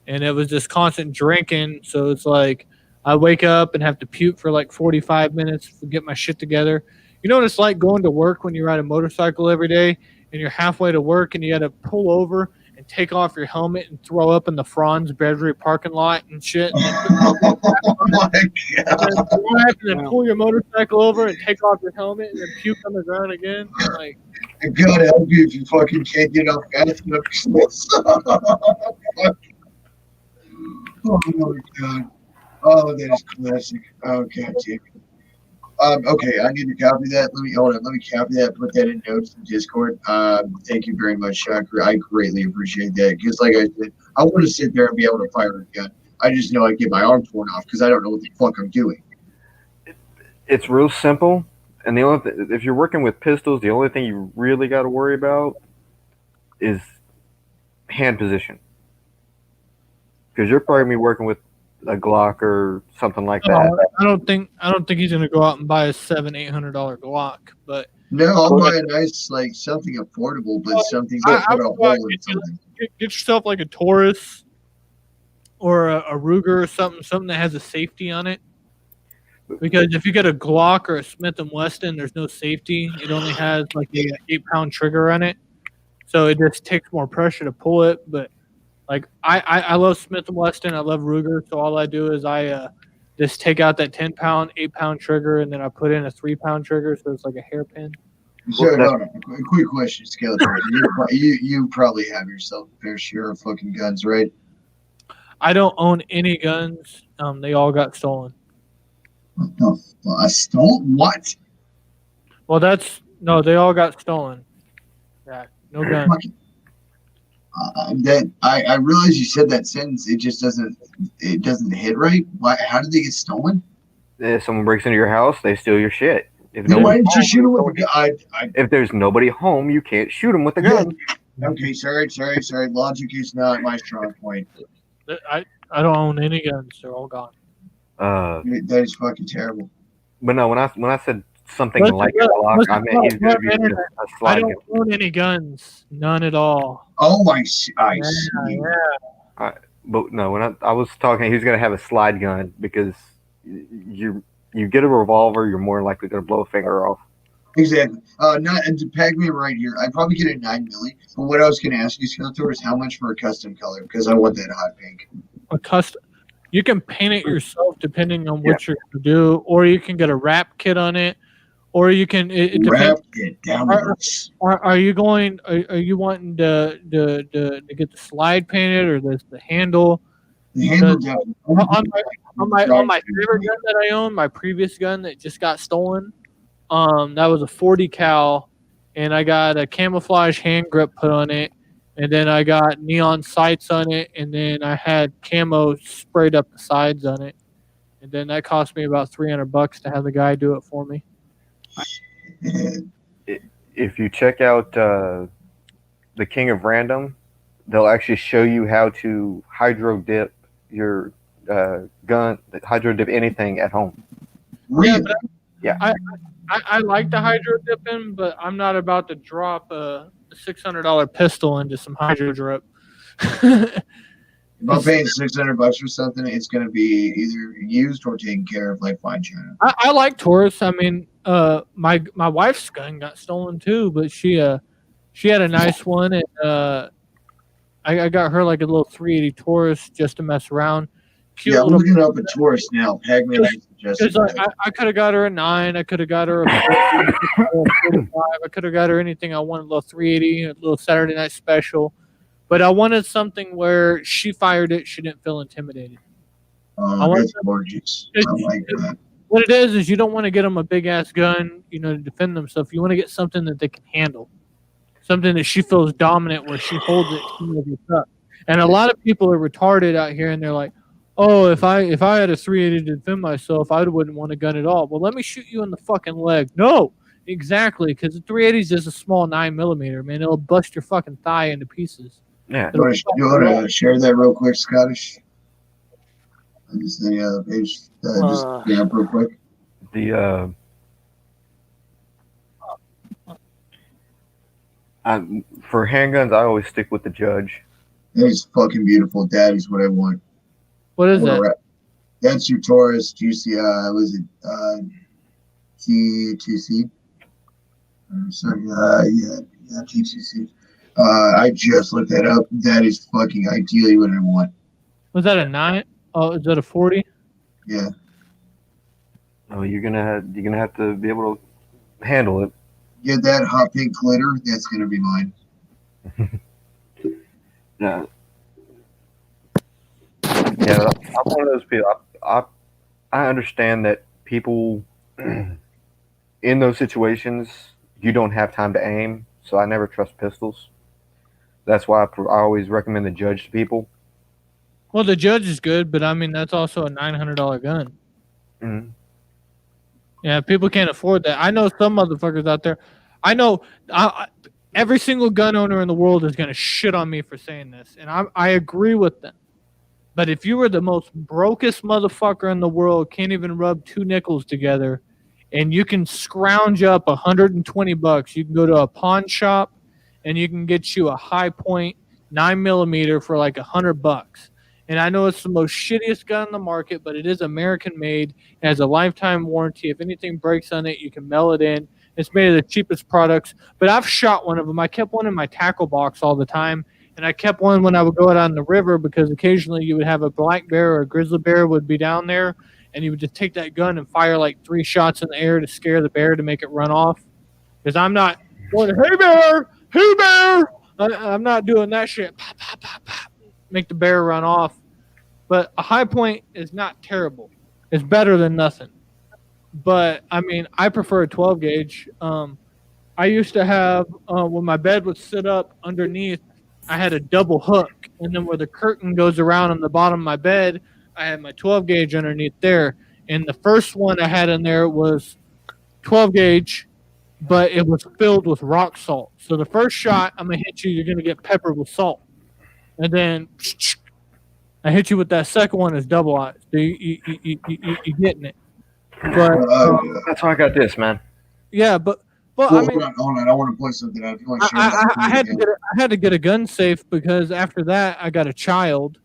and it was just constant drinking. So it's like I wake up and have to puke for like 45 minutes to get my shit together. You know what it's like going to work when you ride a motorcycle every day, and you're halfway to work, and you got to pull over and take off your helmet and throw up in the Franz Beverly parking lot and shit. Oh my god! And then pull your motorcycle over and take off your helmet and then puke on the ground again. Like, God help you if you fucking can't get off fast enough. Oh my god! Oh, that is classic. Oh god damn it. Okay, I need to copy that. Let me copy that. Put that in notes in Discord. Thank you very much, Shocker. I greatly appreciate that. Because, like I said, I want to sit there and be able to fire a gun. I just know I get my arm torn off because I don't know what the fuck I'm doing. It's real simple, and the only if you're working with pistols, the only thing you really got to worry about is hand position, because you're probably gonna be working with a Glock or something like that. I don't think he's gonna go out and buy a $700-800 Glock, but No, I'll buy a nice something affordable, but something that put a hole in something. Get yourself like a Taurus or a Ruger or something that has a safety on it. Because if you get a Glock or a Smith & Wesson, there's no safety. It only has like a 8-pound trigger on it, so it just takes more pressure to pull it. But like I love Smith & Wesson, I love Ruger, so all I do is I just take out that 10-pound, 8-pound trigger, and then I put in a 3-pound trigger, so it's like a hairpin. So, a quick question, Skeletor. You probably have yourself a fair share of fucking guns, right? I don't own any guns. They all got stolen. What the fuck? I stole what? Well, they all got stolen. Yeah, no guns. I realize you said that sentence. It just doesn't hit right. Why? How did they get stolen? If someone breaks into your house, they steal your shit. Why didn't you shoot them with a gun? If there's nobody home, you can't shoot them with a gun. Okay, sorry. Logic is not my strong point. I don't own any guns. They're all gone. That is fucking terrible. But no, when I said something like a Glock, I meant he's going to be a I slide don't own any guns. None at all. Oh, I see. Yeah. But no, when I was talking, he was going to have a slide gun because you get a revolver, you're more likely going to blow a finger off. Exactly. And to peg me right here, I'd probably get a 9 milli. But what I was going to ask you, Skeletor, is how much for a custom color? Because I want that hot pink. A custom. You can paint it yourself depending on what you're going to do, or you can get a wrap kit on it, or you can. It Wrap depends. it down. Are you going? Are you wanting to get the slide painted or the handle? The handle down. On my favorite gun that I own, my previous gun that just got stolen, that was a 40 cal, and I got a camouflage hand grip put on it, and then I got neon sights on it, and then I had camo sprayed up the sides on it, and then that cost me about $300 to have the guy do it for me. If you check out the King of Random, they'll actually show you how to hydro dip your gun, hydro dip anything at home. Really? Yeah. I like the hydro dipping, but I'm not about to drop a $600 pistol into some hydro drip. If I'm paying $600 for something, it's going to be either used or taken care of like fine china. I like Taurus. I mean, my wife's gun got stolen too, but she had a nice one, and I got her like a little 380 Taurus just to mess around. Cute Yeah, I'm little. looking up a Taurus now. Pac-Man suggested Because that. I could have got her a 9. I could have got her a 45. I could have got her anything I wanted, a little 380, a little Saturday Night Special. But I wanted something where she fired it, she didn't feel intimidated. I want That's gorgeous. I like that. What it is you don't want to get them a big-ass gun, to defend themselves. You want to get something that they can handle. Something that she feels dominant where she holds it, she knows what's up. And a lot of people are retarded out here, and they're like, oh, if I had a 380 to defend myself, I wouldn't want a gun at all. Well, let me shoot you in the fucking leg. No, exactly, because the 380 is just a small 9mm, man. It'll bust your fucking thigh into pieces. Yeah. You want to share that real quick, Scottish? On this page. Just up real quick. The for handguns, I always stick with the Judge. That is fucking beautiful. That is what I want. What is that? That's your Taurus GC. Was it T2C? Sorry, yeah, T2C. I just looked that up. That is fucking ideally what I want. Was that a 9? Oh, is that a 40? Yeah. Oh, you're gonna have to be able to handle it. Get that hot pink glitter. That's gonna be mine. Yeah. Yeah, I'm one of those people. I understand that people in those situations, you don't have time to aim, so I never trust pistols. That's why I always recommend the Judge to people. Well, the Judge is good, but I mean that's also a $900 gun. Mm-hmm. Yeah, people can't afford that. I know some motherfuckers out there. I know every single gun owner in the world is going to shit on me for saying this, and I agree with them. But if you were the most brokest motherfucker in the world, can't even rub 2 nickels together, and you can scrounge up $120, you can go to a pawn shop, and you can get you a high point 9mm for like $100. And I know it's the most shittiest gun in the market, but it is American made. It has a lifetime warranty. If anything breaks on it, you can mail it in. It's made of the cheapest products. But I've shot one of them. I kept one in my tackle box all the time. And I kept one when I would go out on the river because occasionally you would have a black bear or a grizzly bear would be down there. And you would just take that gun and fire like 3 shots in the air to scare the bear to make it run off. Because I'm not going, hey bear, hey bear. I'm not doing that shit. Pop, pop, pop, pop. Make the bear run off. But a high point is not terrible. It's better than nothing. But, I mean, I prefer a 12 gauge. I used to have, when my bed would sit up underneath, I had a double hook. And then where the curtain goes around on the bottom of my bed, I had my 12 gauge underneath there. And the first one I had in there was 12 gauge, but it was filled with rock salt. So the first shot, I'm going to hit you, you're going to get peppered with salt. And then I hit you with that second one, is double eyes. So you getting it. But That's why I got this, man. yeah, but well, Hold I mean, on. I want to point something out. If you want to share I had to get a gun safe because after that I got a child,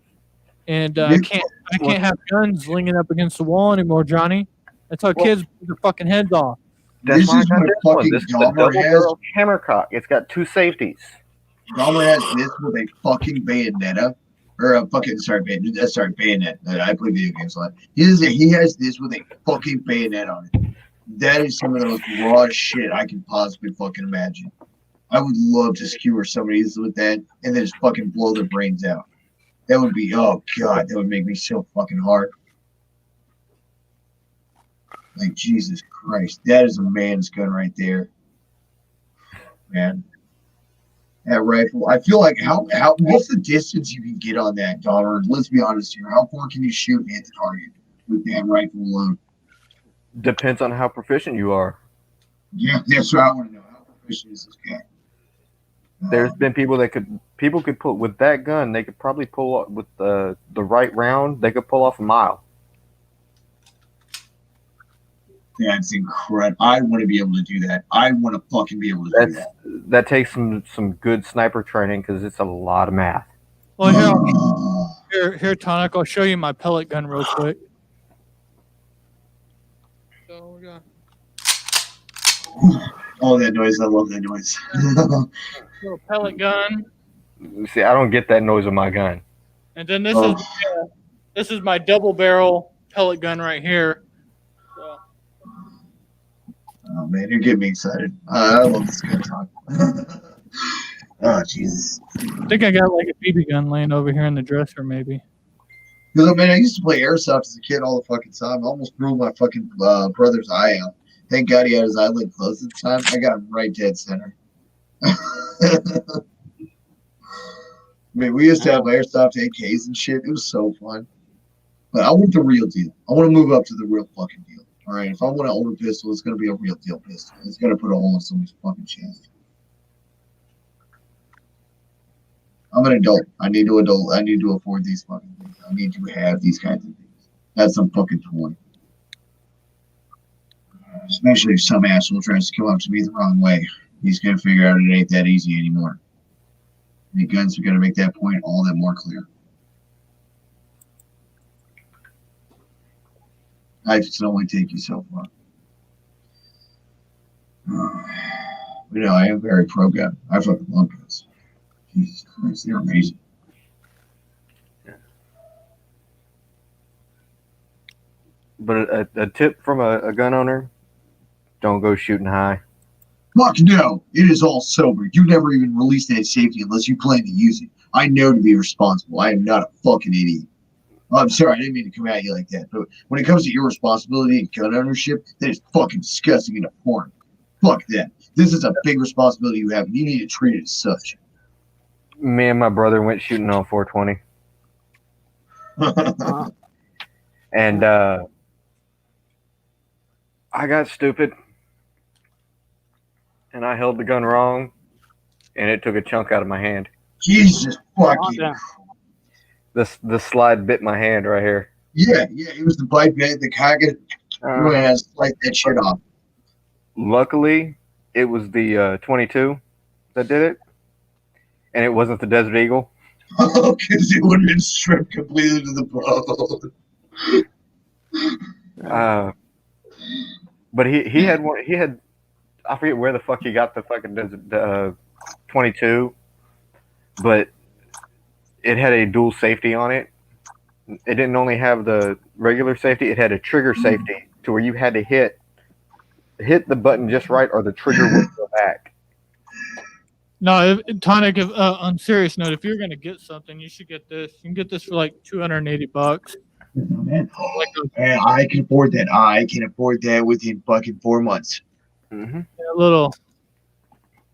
and I can't have guns leaning up against the wall anymore, Johnny. That's how kids get their fucking heads off. That's This why I is got what this one. fucking This is the Dahmer double has. barrel hammercock. It's got 2 safeties. Dahmer has this with a fucking bayonetta. Or a fucking, bayonet. I play video games a lot. He has this with a fucking bayonet on it. That is some of the most raw shit I can possibly fucking imagine. I would love to skewer somebody with that and then just fucking blow their brains out. That would be, oh god, that would make me so fucking hard. Like, Jesus Christ. That is a man's gun right there. Man. That rifle. I feel like how what's the distance you can get on that, Dahmer? Let's be honest here. How far can you shoot and hit the target with that rifle alone. Depends on how proficient you are. Yeah, that's what I want to know. How proficient is this guy? There's been people could pull with that gun. They could probably pull off with the right round. They could pull off a mile. That's incredible. I want to be able to do that. I want to fucking be able to do that. That takes some good sniper training because it's a lot of math. Well, here, Tonic. I'll show you my pellet gun real quick. So we got Oh, that noise. I love that noise. little pellet gun, See, I don't get that noise of my gun. and then Oh. this is my double barrel pellet gun right here. So, Oh, man, you're getting me excited. I love this kind of talk. Oh, Jesus. I think I got like a BB gun laying over here in the dresser, maybe. Because, man, I used to play airsoft as a kid all the fucking time. I almost blew my fucking brother's eye out. Thank God he had his eyelid closed at the time. I got him right dead center. I mean, we used to have airsoft AKs and shit. It was so fun. But I want the real deal. I want to move up to the real fucking deal. All right, if I want an older pistol, it's going to be a real deal pistol. It's going to put a hole in somebody's fucking chest. I'm an adult. I need to afford these fucking things. I need to have these kinds of things. That's some fucking toy. Especially if some asshole tries to come up to me the wrong way. He's going to figure out it ain't that easy anymore. The guns are going to make that point all that more clear. Life can only take you so far. You know, I am very pro-gun. I fucking love guns. Jesus Christ, they're amazing. But a tip from a gun owner: don't go shooting high. Fuck no, it is all sober. You never even release that safety unless you plan to use it. I know to be responsible. I am not a fucking idiot. I'm sorry, I didn't mean to come at you like that. But when it comes to irresponsibility and gun ownership, that is fucking disgusting and abhorrent. Fuck that. This is a big responsibility you have, and you need to treat it as such. Me and my brother went shooting on 420, and I got stupid, and I held the gun wrong, and it took a chunk out of my hand. Jesus fucking. Down. The slide bit my hand right here. Yeah, it was the bite bit, the cock. You had to slice that shit off. Luckily, it was the 22 that did it, and it wasn't the Desert Eagle. Oh, because it would have been stripped completely to the bone. But he had one. He had, I forget where the fuck he got the fucking Desert 22, but it had a dual safety on it. It didn't only have the regular safety; it had a trigger safety to where you had to hit the button just right, or the trigger would go back. No, Tonic. On a serious note, if you're gonna get something, you should get this. You can get this for like $280. Man, I can afford that. I can afford that within fucking 4 months. Mm-hmm. A little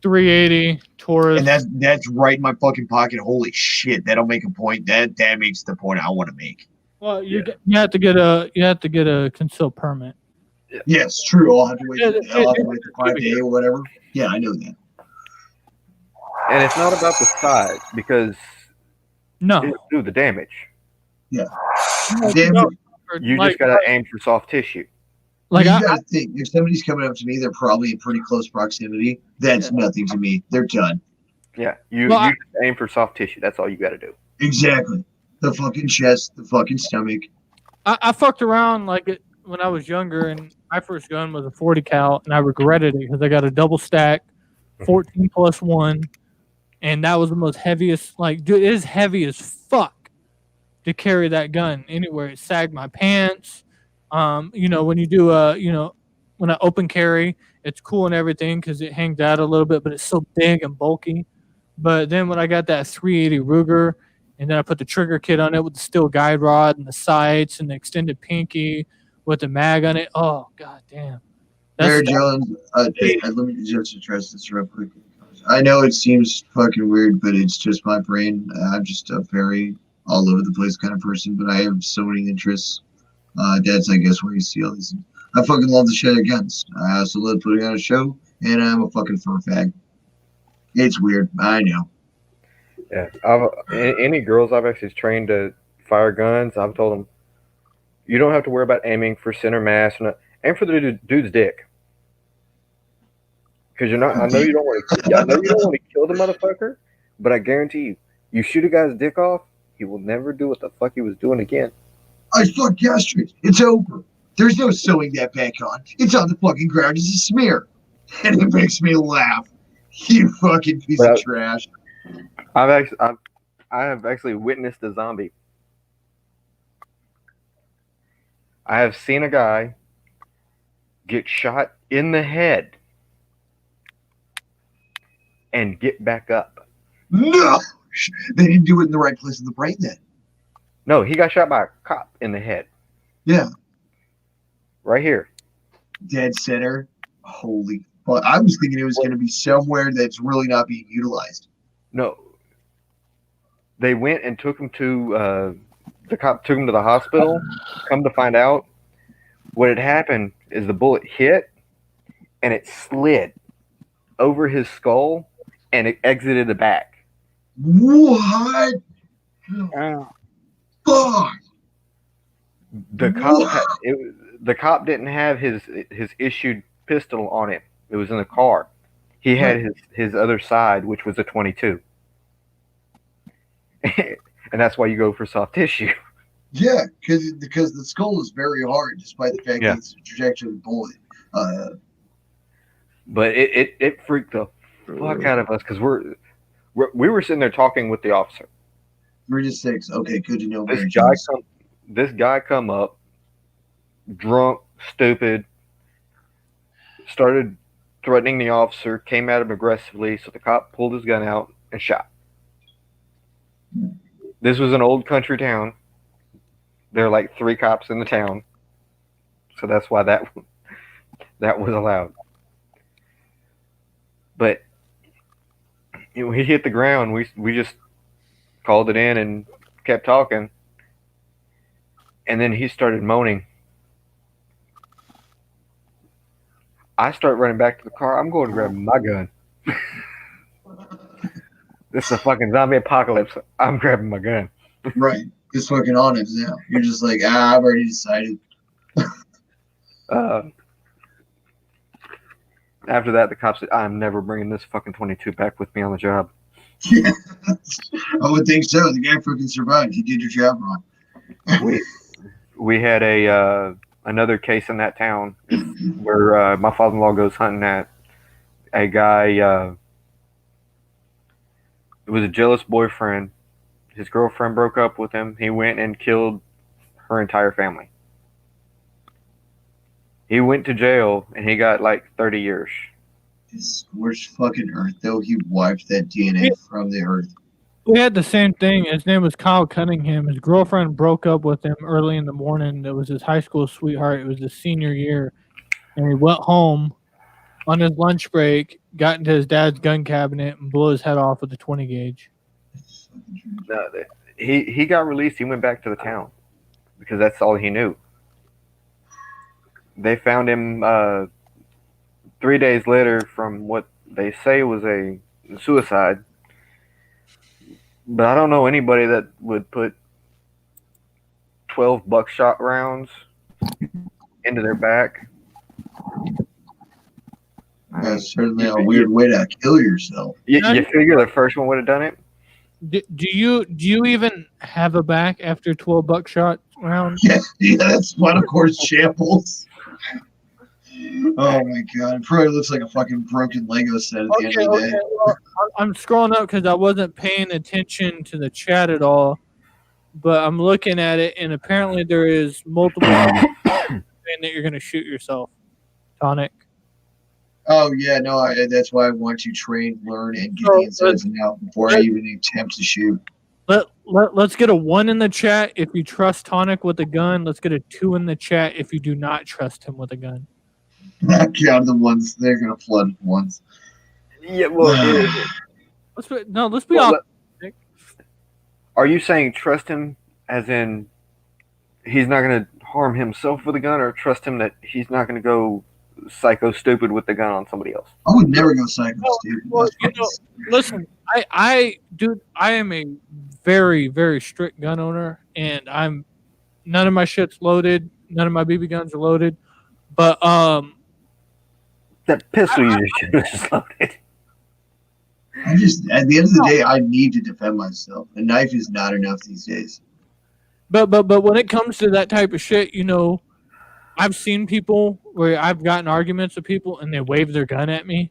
380 Taurus. And that's right in my fucking pocket. Holy shit, that'll make a point. That makes the point I want to make. Well, you have to get a concealed permit. Yes, true. I'll have to wait Yeah, the 5 day or whatever. Yeah, I know that. And it's not about the size because No, it'll do the damage. Damn no, it. You like, just gotta aim for soft tissue. like you I, gotta think, if somebody's coming up to me, they're probably in pretty close proximity. That's nothing to me. They're done. Yeah, you Well, just aim for soft tissue. That's all you got to do. Exactly. The fucking chest, the fucking stomach. I fucked around when I was younger, and my first gun was a 40 cal, and I regretted it because I got a double stack, 14 plus 1, and that was the most heaviest. Like, dude, it is heavy as fuck to carry that gun anywhere. It sagged my pants. When you do when I open carry, it's cool and everything because it hangs out a little bit, but it's so big and bulky. But then when I got that 380 Ruger, and then I put the trigger kit on it with the steel guide rod and the sights and the extended pinky with the mag on it. Oh, god damn. Mary Jones, let me just address this real quick. I know it seems fucking weird, but it's just my brain. I'm just a very all over the place kind of person, but I have so many interests. That's, I guess, where you see all these. I fucking love the shit against. I also love putting on a show, and I'm a fucking fur fag. It's weird. I know. Yeah, any girls I've actually trained to fire guns, I've told them, you don't have to worry about aiming for center mass, aim for the dude's dick. Because you're not. I know you don't want to kill the motherfucker, but I guarantee you, you shoot a guy's dick off, he will never do what the fuck he was doing again. I fucked yesterday. It's over. There's no sewing that back on. It's on the fucking ground as a smear. And it makes me laugh. You fucking piece of trash. I have actually witnessed a zombie. I have seen a guy get shot in the head and get back up. No! They didn't do it in the right place in the brain then. No, he got shot by a cop in the head. Yeah. Right here. Dead center. Holy fuck. I was thinking it was going to be somewhere that's really not being utilized. No. They went and took him to, the cop took him to the hospital. Come to find out, what had happened is the bullet hit and it slid over his skull and it exited the back. What? Fuck. The cop didn't have his issued pistol on him. It was in the car. He had his other side, which was a 22. And that's why you go for soft tissue. Yeah, because the skull is very hard, despite the fact that it's a trajectory bullet. But it freaked the fuck out of us because we were sitting there talking with the officer. 3 to 6. Okay, good to know. This guy come up, drunk, stupid, started threatening the officer, came at him aggressively, so the cop pulled his gun out and shot. This was an old country town. There are like 3 cops in the town, so that's why that was allowed. But he hit the ground. We just called it in and kept talking, and then he started moaning. I start running back to the car. I'm going to grab my gun. This is a fucking zombie apocalypse. I'm grabbing my gun. Right. It's fucking on it now. You're just like, I've already decided. After that, the cops said, I'm never bringing this fucking 22 back with me on the job. Yeah. I would think so. The guy fucking survived. He did your job wrong. We had another case in that town where my father-in-law goes hunting at a guy. It was a jealous boyfriend. His girlfriend broke up with him. He went and killed her entire family. He went to jail and he got like 30 years. This scorched fucking earth, though. He wiped that DNA from the earth. We had the same thing. His name was Kyle Cunningham. His girlfriend broke up with him early in the morning. It was his high school sweetheart. It was his senior year. And he went home on his lunch break, got into his dad's gun cabinet, and blew his head off with a 20 gauge. No, he got released. He went back to the town because that's all he knew. They found him 3 days later from what they say was a suicide. But I don't know anybody that would put 12 buckshot rounds into their back. That's certainly a weird way to kill yourself. You figure the first one would have done it? Do you even have a back after 12 buckshot rounds? Yeah, that's spinal cord shambles. Oh my god, it probably looks like a fucking broken Lego set at the end of the day. Well, I'm scrolling up because I wasn't paying attention to the chat at all, but I'm looking at it, and apparently there is multiple saying that you're going to shoot yourself, Tonic. Oh yeah, no, that's why I want you to train, learn, and get the insides and out before I even attempt to shoot. Let's get a 1 in the chat if you trust Tonic with a gun. Let's get a 2 in the chat if you do not trust him with a gun. Count the ones they're gonna flood once. Yeah, well, let's be honest. Are you saying trust him as in he's not going to harm himself with a gun or trust him that he's not going to go psycho stupid with the gun on somebody else. I would never go psycho, dude. Well, listen, I am a very, very strict gun owner, and none of my shit's loaded, none of my BB guns are loaded, but That pistol you just loaded. I just, at the end of the day, I need to defend myself. A knife is not enough these days. But when it comes to that type of shit, I've seen people where I've gotten arguments with people and they wave their gun at me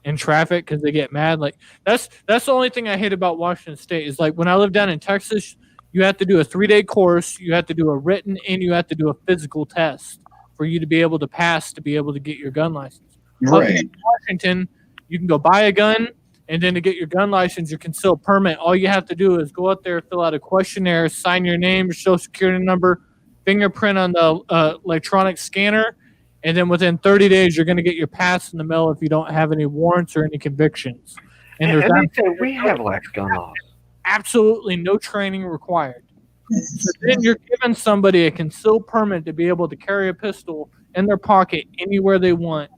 in traffic because they get mad. Like that's the only thing I hate about Washington State is like when I lived down in Texas, you have to do a 3-day course, you have to do a written, and you have to do a physical test for you to be able to pass to be able to get your gun license. Right. In Washington, you can go buy a gun, and then to get your gun license, your concealed permit, all you have to do is go out there, fill out a questionnaire, sign your name, your social security number, fingerprint on the electronic scanner, and then within 30 days, you're going to get your pass in the mail if you don't have any warrants or any convictions. And there's they said we have lax gun laws. absolutely no training required. So then you're giving somebody a concealed permit to be able to carry a pistol in their pocket anywhere they want,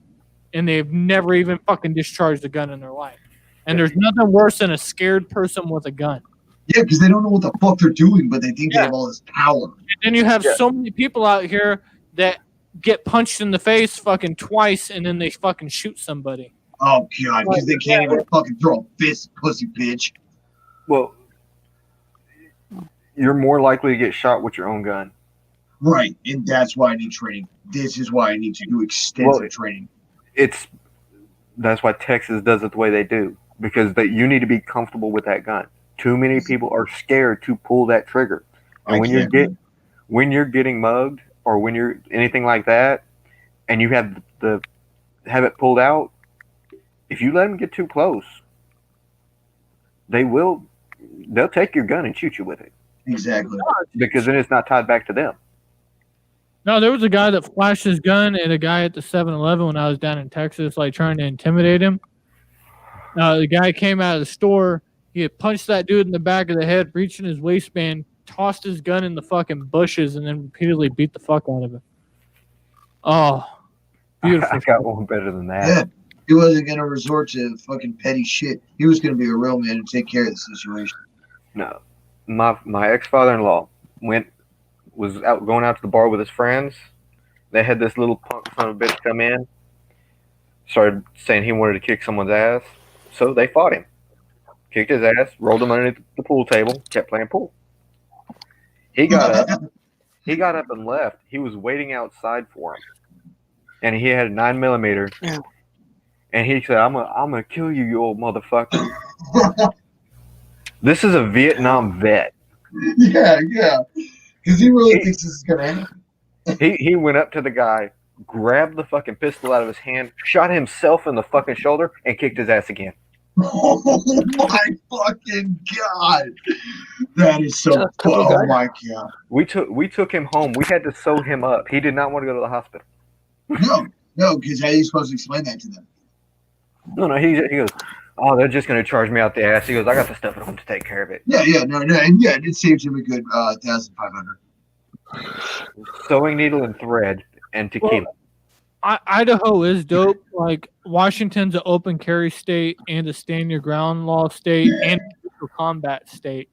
and they've never even fucking discharged a gun in their life. And there's nothing worse than a scared person with a gun. Yeah, because they don't know what the fuck they're doing, but they think they have all this power. And then you have so many people out here that get punched in the face fucking twice, and then they fucking shoot somebody. Oh, God, because they can't even fucking throw a fist, pussy bitch. Well, you're more likely to get shot with your own gun. Right, and that's why I need training. This is why I need to do extensive training. That's why Texas does it the way they do, because you need to be comfortable with that gun. Too many people are scared to pull that trigger, and when you're getting mugged or when you're anything like that, and you have it pulled out, if you let them get too close, they'll take your gun and shoot you with it. Exactly. Because then it's not tied back to them. No, there was a guy that flashed his gun at a guy at the 7-Eleven when I was down in Texas, like trying to intimidate him. The guy came out of the store. He had punched that dude in the back of the head, reached in his waistband, tossed his gun in the fucking bushes, and then repeatedly beat the fuck out of him. Oh, beautiful. I got one better than that. Yeah, he wasn't going to resort to fucking petty shit. He was going to be a real man and take care of the situation. No. My ex-father-in-law was going out to the bar with his friends. They had this little punk son of a bitch come in, started saying he wanted to kick someone's ass. So they fought him. Kicked his ass, rolled him underneath the pool table, kept playing pool. He got up and left. He was waiting outside for him. And he had a 9mm. Yeah. And he said, I'm gonna kill you, you old motherfucker. This is a Vietnam vet. Yeah. Because he really thinks this is going to happen. He went up to the guy, grabbed the fucking pistol out of his hand, shot himself in the fucking shoulder, and kicked his ass again. Oh my fucking God. That is so cool. Oh my God. We took him home. We had to sew him up. He did not want to go to the hospital. No, because how are you supposed to explain that to them? No, he goes, oh, they're just going to charge me out the ass. He goes, I got the stuff at home to take care of it. No, and yeah, it saves him a good $1,500. Sewing needle and thread and tequila. Idaho is dope. Like Washington's an open carry state and a stand your ground law state and a lethal combat state.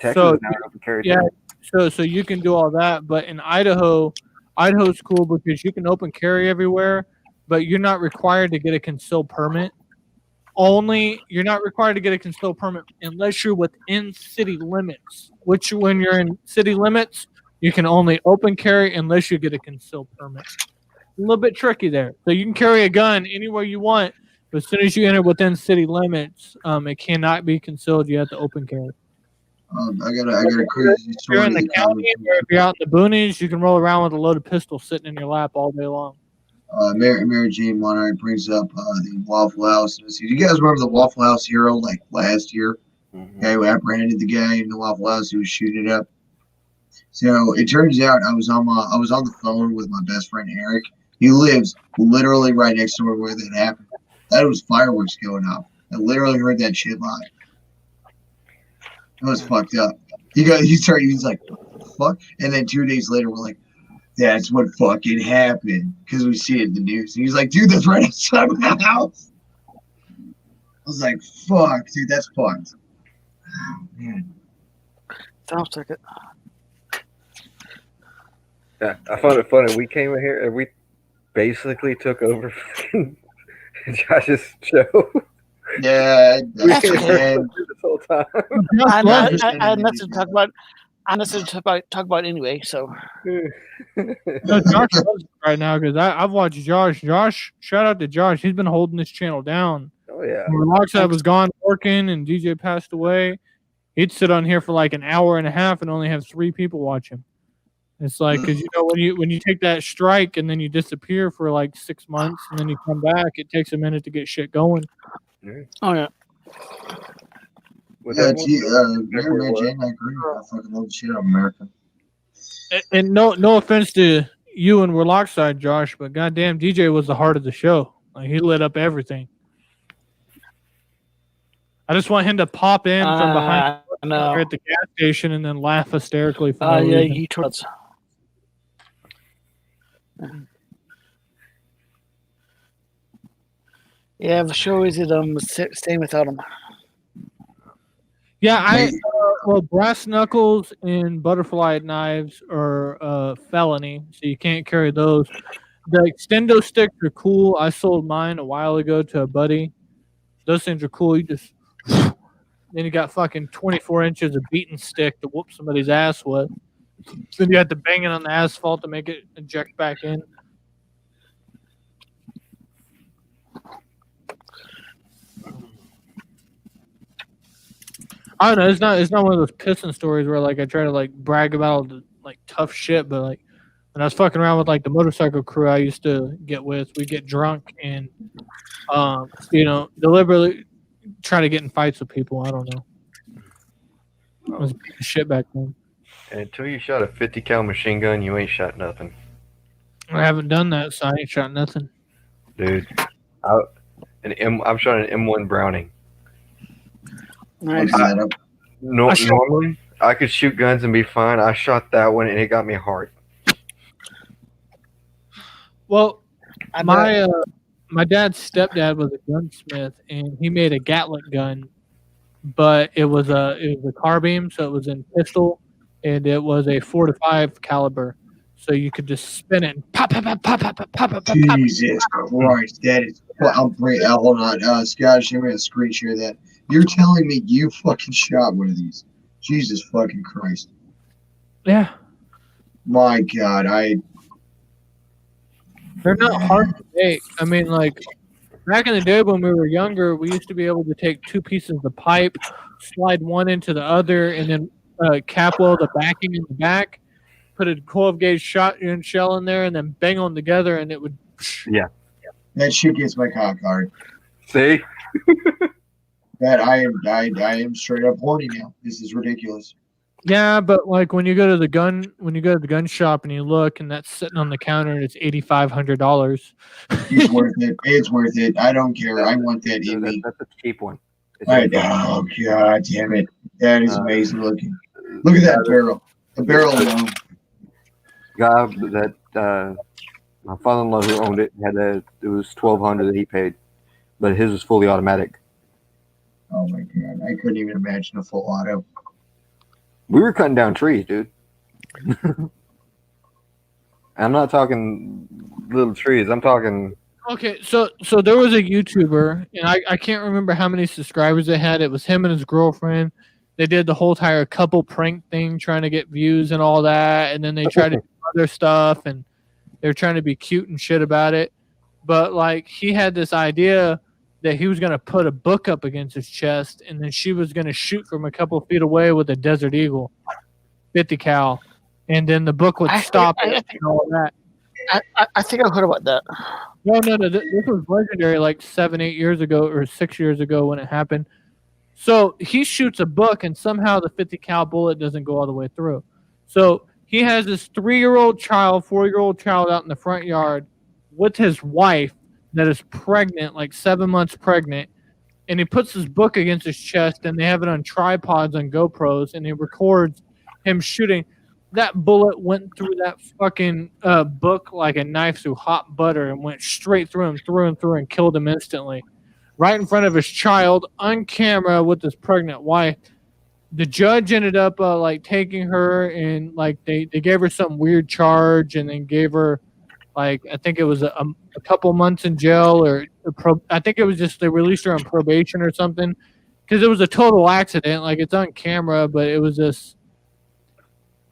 Texas is now an open carry. Yeah, so you can do all that, but in Idaho's cool because you can open carry everywhere, but you're not required to get a concealed permit. You're not required to get a concealed permit unless you're within city limits. Which when you're in city limits, you can only open carry unless you get a concealed permit. A little bit tricky there. So you can carry a gun anywhere you want, but as soon as you enter within city limits, it cannot be concealed. You have to open carry. I got a crazy If story. you're in the county or if you're out in the boonies, you can roll around with a loaded pistol sitting in your lap all day long. Mary Jane Monarch brings up the Waffle House. Do you guys remember the Waffle House hero like last year? Mm-hmm. Guy who apprehended the guy in the Waffle House who was shooting it up. So it turns out I was on the phone with my best friend Eric. He lives literally right next to where that happened. That was fireworks going off. I literally heard that shit live. It was fucked up. He's like, fuck. And then 2 days later, we're like, That's what fucking happened. Because we see it in the news. And he's like, dude, that's right outside my house. I was like, fuck, dude, that's fucked. Oh, man. Sounds like it. Yeah, I found it funny. We came in here and we basically took over fucking Josh's show. Yeah, We That's came okay. here this whole time. I had nothing to talk about. I had nothing to talk about anyway. So No, Josh loves it right now because I've watched Josh. Josh, shout out to Josh. He's been holding this channel down. Oh yeah. When Rockside was gone working and DJ passed away, he'd sit on here for like an hour and a half and only have 3 people watch him. It's like because when you take that strike and then you disappear for like 6 months and then you come back, it takes a minute to get shit going. oh yeah, With Yeah, everyone- Mary Jane, I agree. I fucking love the shit out of America. And no offense to you and Warlockside, Josh, but goddamn, DJ was the heart of the show. Like he lit up everything. I just want him to pop in from behind no. at the gas station and then laugh hysterically for no Yeah, reason. he told. Yeah, the show is staying without him. Yeah, well, brass knuckles and butterfly knives are felony, so you can't carry those. The extendo sticks are cool. I sold mine a while ago to a buddy. Those things are cool. You just then you got fucking 24 inches of beaten stick to whoop somebody's ass with. Then you have to bang it on the asphalt to make it eject back in. I don't know. It's not one of those pissing stories where like I try to like brag about all the like tough shit, but like when I was fucking around with like the motorcycle crew I used to get with, we get drunk and deliberately try to get in fights with people. I don't know. I was beating shit back then. And until you shot a 50 cal machine gun, you ain't shot nothing, I haven't done that, so I ain't shot nothing. dude. I've shot an M1 Browning. Nice. Normally, I could shoot guns and be fine. I shot that one and it got me hard. Well, I my dad's stepdad was a gunsmith, and he made a Gatling gun, but it was a carbine, so it was in pistol, and it was a 4.5 caliber, so you could just spin it and pop, pop, pop, pop, pop, pop, pop, pop, pop. Jesus Christ, that is. Well, hold on, Scott, show me a screen share of that. You're telling me you fucking shot one of these? Jesus fucking Christ! Yeah, My God, they're not hard to make. I mean, like back in the day when we were younger, we used to be able to take 2 pieces of pipe, slide one into the other, and then cap weld the backing in the back, put a 12 gauge shotgun shell in there, and then bang them together, and it would. that shit gets my cock hard. See? That I am straight up horny now. This is ridiculous. Yeah, but like when you go to the gun shop and you look, and that's sitting on the counter, and it's $8,500. It's worth it. It's worth it. I don't care. I want that in me. That's a cheap one. It's Oh God damn it! That is amazing looking. Look at that barrel. The barrel alone. guy that my father-in-law who owned it it was $1,200 that he paid, but his was fully automatic. Oh my God! I couldn't even imagine a full auto. We were cutting down trees, dude. I'm not talking little trees. I'm talking. Okay, so there was a YouTuber, and I can't remember how many subscribers they had. It was him and his girlfriend. They did the whole entire couple prank thing, trying to get views and all that, and then they tried to do other stuff, and they were trying to be cute and shit about it. But like, he had this idea that he was going to put a book up against his chest, and then she was going to shoot from a couple feet away with a Desert Eagle, 50 cal, and then the book would stop it and all that. I think I heard about that. No. This was legendary like 7-8 years ago or 6 years ago when it happened. So he shoots a book, and somehow the 50 cal bullet doesn't go all the way through. So he has this 4-year-old child out in the front yard with his wife that is pregnant, like 7 months pregnant, and he puts his book against his chest, and they have it on tripods on GoPros, and he records him shooting. that bullet went through that fucking book like a knife through hot butter and went straight through him, and killed him instantly. Right in front of his child, on camera with his pregnant wife. The judge ended up like taking her and like they gave her some weird charge and then gave her like I think it was a couple months in jail or I think it was just they released her on probation or something because it was a total accident. Like it's on camera, but it was just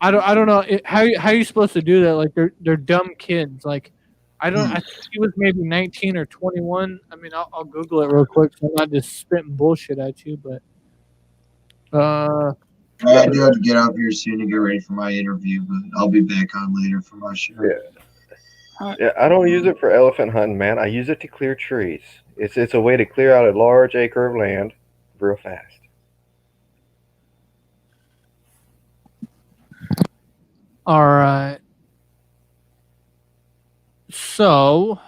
I don't know how you supposed to do that. Like they're dumb kids. Like I think he was maybe 19 or 21. I mean I'll Google it real quick so I'm not just spitting bullshit at you, but. I do have to get out here soon to get ready for my interview, but I'll be back on later for my show. Yeah, I don't use it for elephant hunting, man. I use it to clear trees. It's a way to clear out a large acre of land real fast. All right. So,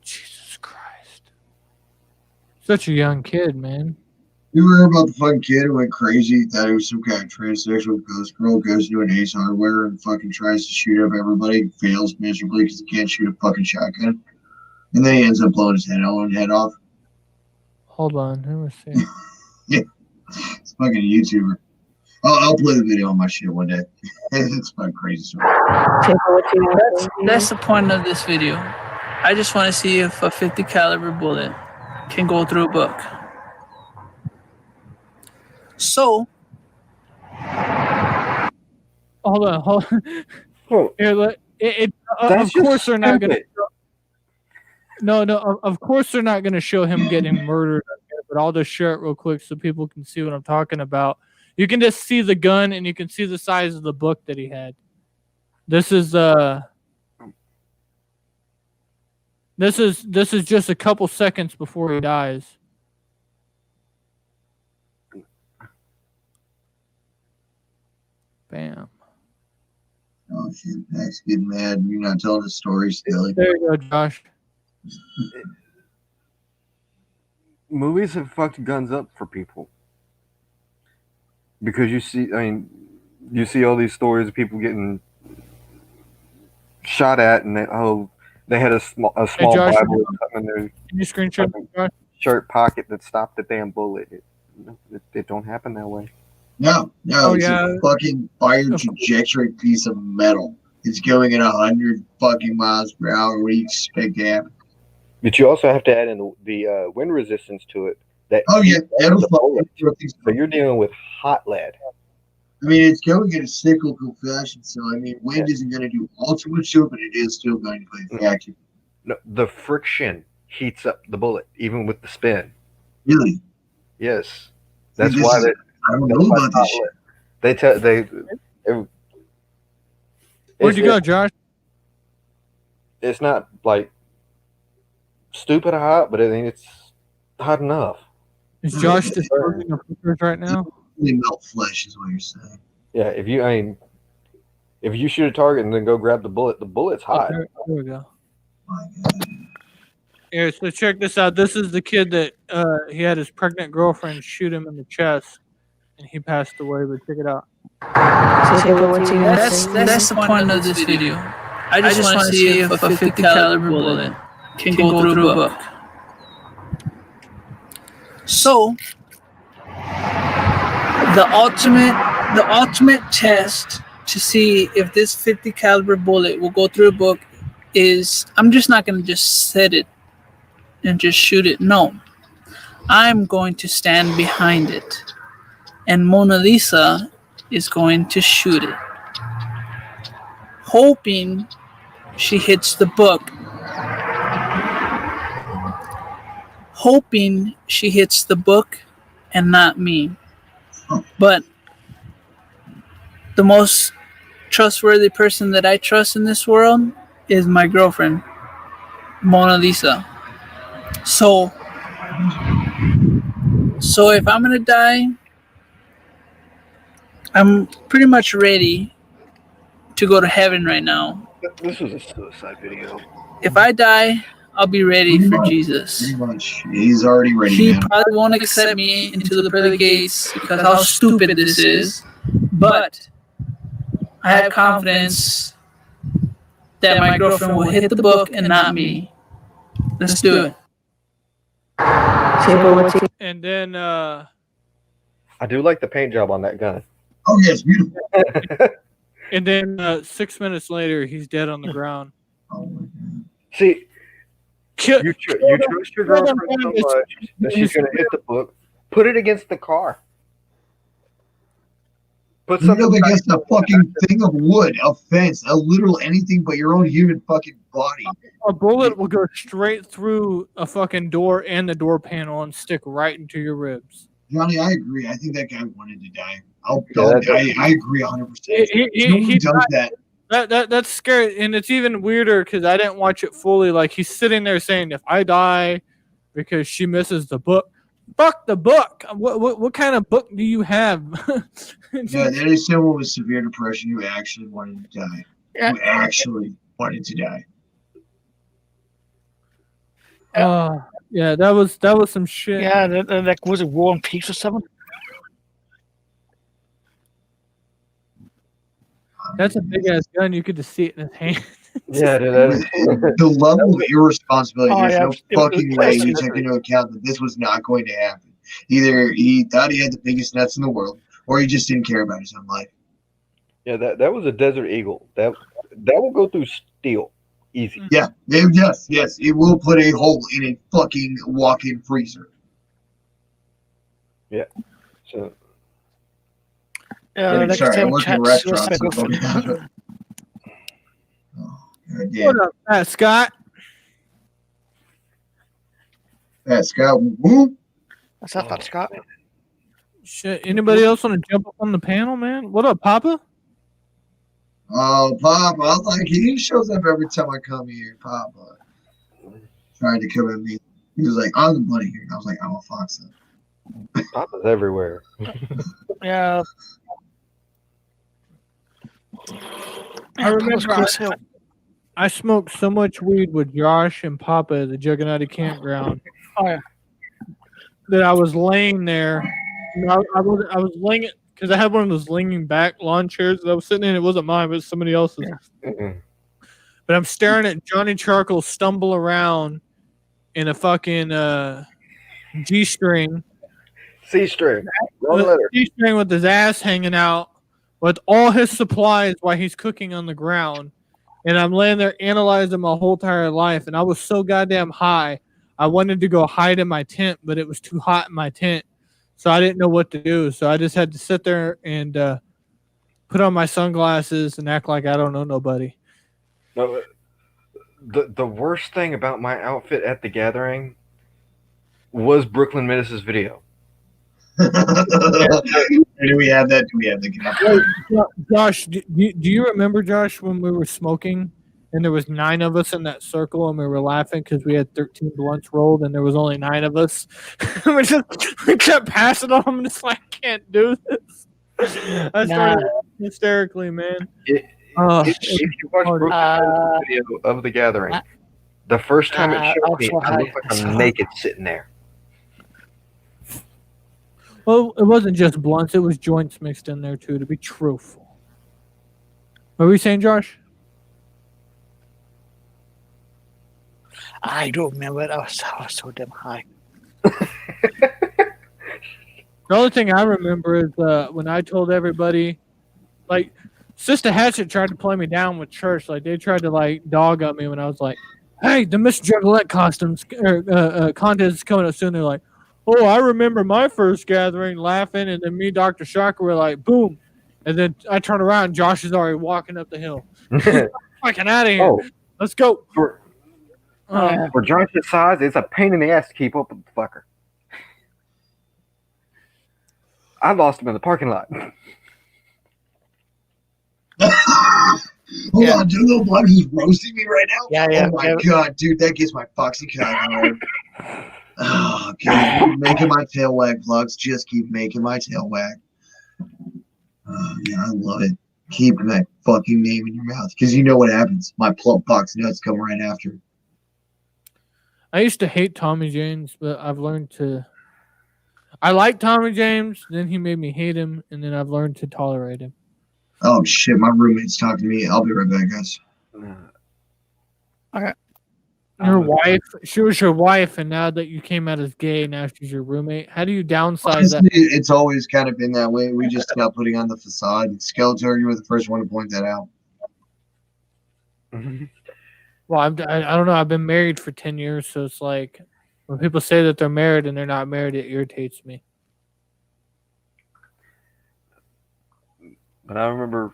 Jesus Christ. Such a young kid, man. You heard about the fucking kid who went crazy, thought he was some kind of transsexual ghost girl, goes to an Ace Hardware and fucking tries to shoot up everybody, fails miserably because he can't shoot a fucking shotgun. And then he ends up blowing his head off. Hold on, let me see. It's fucking a YouTuber. I'll play the video on my shit one day. It's fucking crazy story. That's the point of this video. I just want to see if a 50 caliber bullet can go through a book. So, Hold on. Oh, Here, of course they're not gonna. No. Of course they're not gonna show him getting murdered. But I'll just share it real quick so people can see what I'm talking about. You can just see the gun and you can see the size of the book that he had. This is just a couple seconds before he dies. Bam. Oh shit, Max getting mad. You're not telling the story still. There you go, Josh. movies have fucked guns up for people because you see all these stories of people getting shot at, and they had a small Josh, Bible or something in their Can you screenshot Josh? shirt pocket that stopped the damn bullet. It don't happen that way. No, Oh, it's yeah. a fucking fire trajectory piece of metal. It's going at 100 fucking miles per hour. What do you expect to happen? But you also have to add in the wind resistance to it. Oh yeah, that'll the bullet. fucking. So you're dealing with hot lead. I mean, it's going in a cyclical fashion. So I mean, wind isn't going to do all too much to it, but it is still going to play a factor. No, the friction heats up the bullet, even with the spin. Really? Yes, that's this why is- they. I don't that's know why about it's hot this shit. lead. Where'd you go, Josh? It's not like stupid hot, but it's hot enough. Is Josh disclosing the pictures right now? Really melt flesh is what you're saying. Yeah, if you shoot a target and then go grab the bullet's hot. There we go. My God. Here, so check this out. This is the kid that he had his pregnant girlfriend shoot him in the chest, and he passed away. But check it out. That's the point of this video. I just want to see if a 50 caliber bullet can go through a book. So, the ultimate test to see if this 50 caliber bullet will go through a book is, I'm just not going to just set it and just shoot it. No, I'm going to stand behind it, and Mona Lisa is going to shoot it, hoping she hits the book. Hoping she hits the book and not me. But the most trustworthy person that I trust in this world is my girlfriend, Mona Lisa. So if I'm gonna die, I'm pretty much ready to go to heaven right now. This was a suicide video. If I die, I'll be ready Pretty for much. Jesus. Pretty much. He's already ready, He man. probably won't accept me into the pearly gates because how stupid this is. But I have confidence that my girlfriend will hit the book and not me. Let's do it. And then I do like the paint job on that gun. Oh, yeah, it's beautiful. 6 minutes later, he's dead on the ground. Oh, my God. See, Kill, you trust your girlfriend so much that she's going to hit the book. Put it against the car. Put Put it up something against a fucking thing of wood, a fence, a literal anything but your own human fucking body. a bullet will go straight through a fucking door and the door panel and stick right into your ribs. Johnny, I agree. I think that guy wanted to die. Yeah, that's- I agree 100%. He No one does that. That's scary, and it's even weirder because I didn't watch it fully. Like he's sitting there saying, "If I die because she misses the book, fuck the book. What kind of book do you have?" Yeah, that is someone with severe depression who actually wanted to die. Yeah. Who actually wanted to die. Yeah, that was some shit. Yeah, like was it War and Peace or something? That's a big ass gun. You could just see it in his hand. Yeah, dude, that is. The level of irresponsibility, Oh, there's yeah, no it was fucking way you crazy. took into account that this was not going to happen. Either he thought he had the biggest nuts in the world, or he just didn't care about his own life. Yeah, that was a Desert Eagle. That will go through steel easy. Yeah, yes, it will put a hole in a fucking walk-in freezer. So Next Sorry, I time work in chat restaurants. suicide So girlfriend. oh, God damn. What up, Matt Scott? Yeah, Scott, whoop. What's up, Fat Scott? Shit. Anybody else want to jump up on the panel, man? What up, Papa? Oh, Papa, like he shows up every time I come here. Papa tried to come at me. He was like, "I'm the bunny here." I was like, "I'm a fox." Then. Papa's everywhere. Yeah. I remember I smoked so much weed with Josh and Papa at the Juggernaut campground. Oh, yeah. That I was laying there. You know, I was laying it because I had one of those leaning back lawn chairs that I was sitting in. It wasn't mine, but it was somebody else's. Yeah. Mm-mm. But I'm staring at Johnny Charcoal stumble around in a fucking G-string. C-string. Wrong letter. G-string with his ass hanging out with all his supplies while he's cooking on the ground. And I'm laying there analyzing my whole entire life. And I was so goddamn high. I wanted to go hide in my tent, but it was too hot in my tent. So I didn't know what to do. So I just had to sit there and put on my sunglasses and act like I don't know nobody. No, the worst thing about my outfit at the gathering was Brooklyn Menace's video. Do we have that? Do we have the? Josh, do you remember, Josh, when we were smoking and there was 9 of us in that circle and we were laughing because we had 13 blunts rolled and there was only 9 of us? we kept passing on them and it's like, I can't do this. I started laughing hysterically, man. If you watch hard. Brooklyn Menace's video of the gathering, the first time it showed me, I looked like I'm naked sitting there. Well, it wasn't just blunts; it was joints mixed in there too. To be truthful, what were you saying, Josh? I don't remember it. I was so damn high. The only thing I remember is when I told everybody, like, Sister Hatchet tried to play me down with church. Like, they tried to like dog on me when I was like, "Hey, the Miss Juggalette costumes contest is coming up soon." They're like, "Oh, I remember my first gathering," laughing, and then me, and Dr. Shocker, were like, "Boom!" And then I turn around, and Josh is already walking up the hill. Fucking out of here! Oh, Let's go. for Josh's size, it's a pain in the ass to keep up with the fucker. I lost him in the parking lot. Hold on, dude, little blood who's roasting me right now. Yeah. Oh my god, dude, that gets my foxy cock hard. Oh, okay, keep making my tail wag, plugs. Just keep making my tail wag. Oh, yeah, I love it. Keep that fucking name in your mouth, because you know what happens. My plump box nuts come right after. I used to hate Tommy James, but I've learned to. I like Tommy James. Then he made me hate him, and then I've learned to tolerate him. Oh shit, my roommate's talking to me. I'll be right back, guys. Your wife, she was your wife, and now that you came out as gay, now she's your roommate. How do you downsize Honestly, that? it's always kind of been that way. We just stopped putting on the facade. Skeletor, you were the first one to point that out. Well, I don't know. I've been married for 10 years, so it's like when people say that they're married and they're not married, it irritates me. But I remember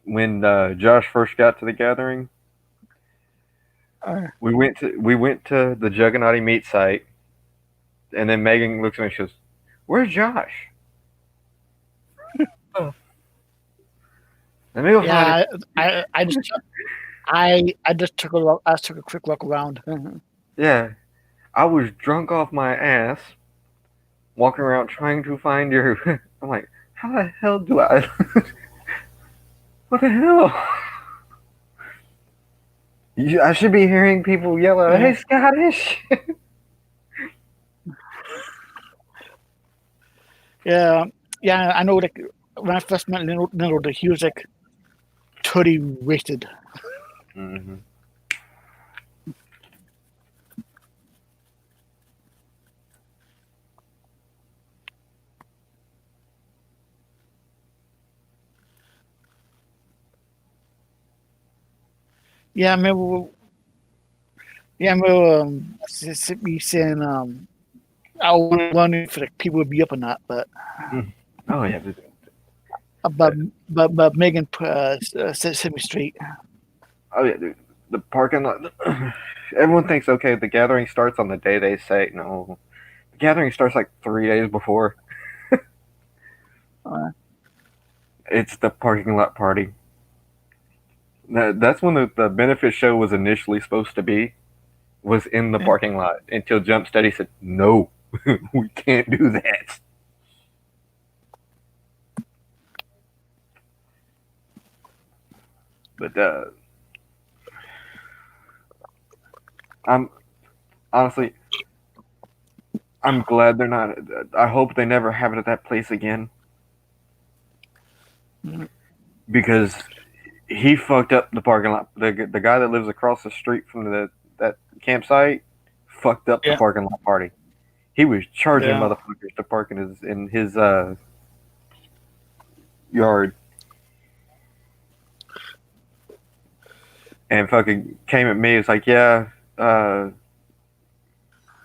when Josh first got to the gathering, we went to the Juggernaut meet site, and then Megan looks at me and she goes, "Where's Josh?" Oh. Let me go find him. I just took a quick look around. Yeah, I was drunk off my ass, walking around trying to find you. I'm like, how the hell do I? What the hell? I should be hearing people yell out, "Hey, Scottish!" Yeah, I know. Like when I first met Leonard, he was like totally wasted. Mm-hmm. Yeah, I remember me saying I was wondering if like, people would be up or not, but Oh yeah. but Megan set me straight. Oh yeah, dude. The parking lot. Everyone thinks, okay, the gathering starts on the day they say. No, the gathering starts like 3 days before. It's the parking lot party. That's when the benefit show was initially supposed to be, was in the parking lot until Jump Steady said, "No, we can't do that." But I'm honestly, I'm glad they're not. I hope they never have it at that place again, because he fucked up the parking lot. The guy that lives across the street from that campsite fucked up the parking lot party. He was charging motherfuckers to park in his yard, and fucking came at me. It's like, yeah,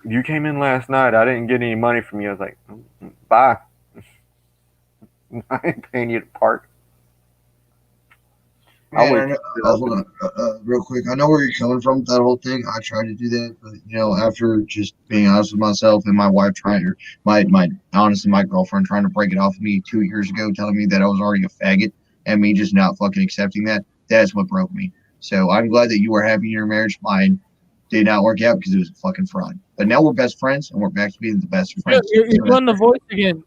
you came in last night. I didn't get any money from you. I was like, bye. I ain't paying you to park. Man, hold on, real quick. I know where you're coming from with that whole thing. I tried to do that, but after just being honest with myself and my wife my girlfriend trying to break it off of me 2 years ago, telling me that I was already a faggot, and me just not fucking accepting that. That's what broke me. So I'm glad that you were happy in your marriage. Mine did not work out because it was a fucking fraud. But now we're best friends, and we're back to being the best friends. You're doing the voice again.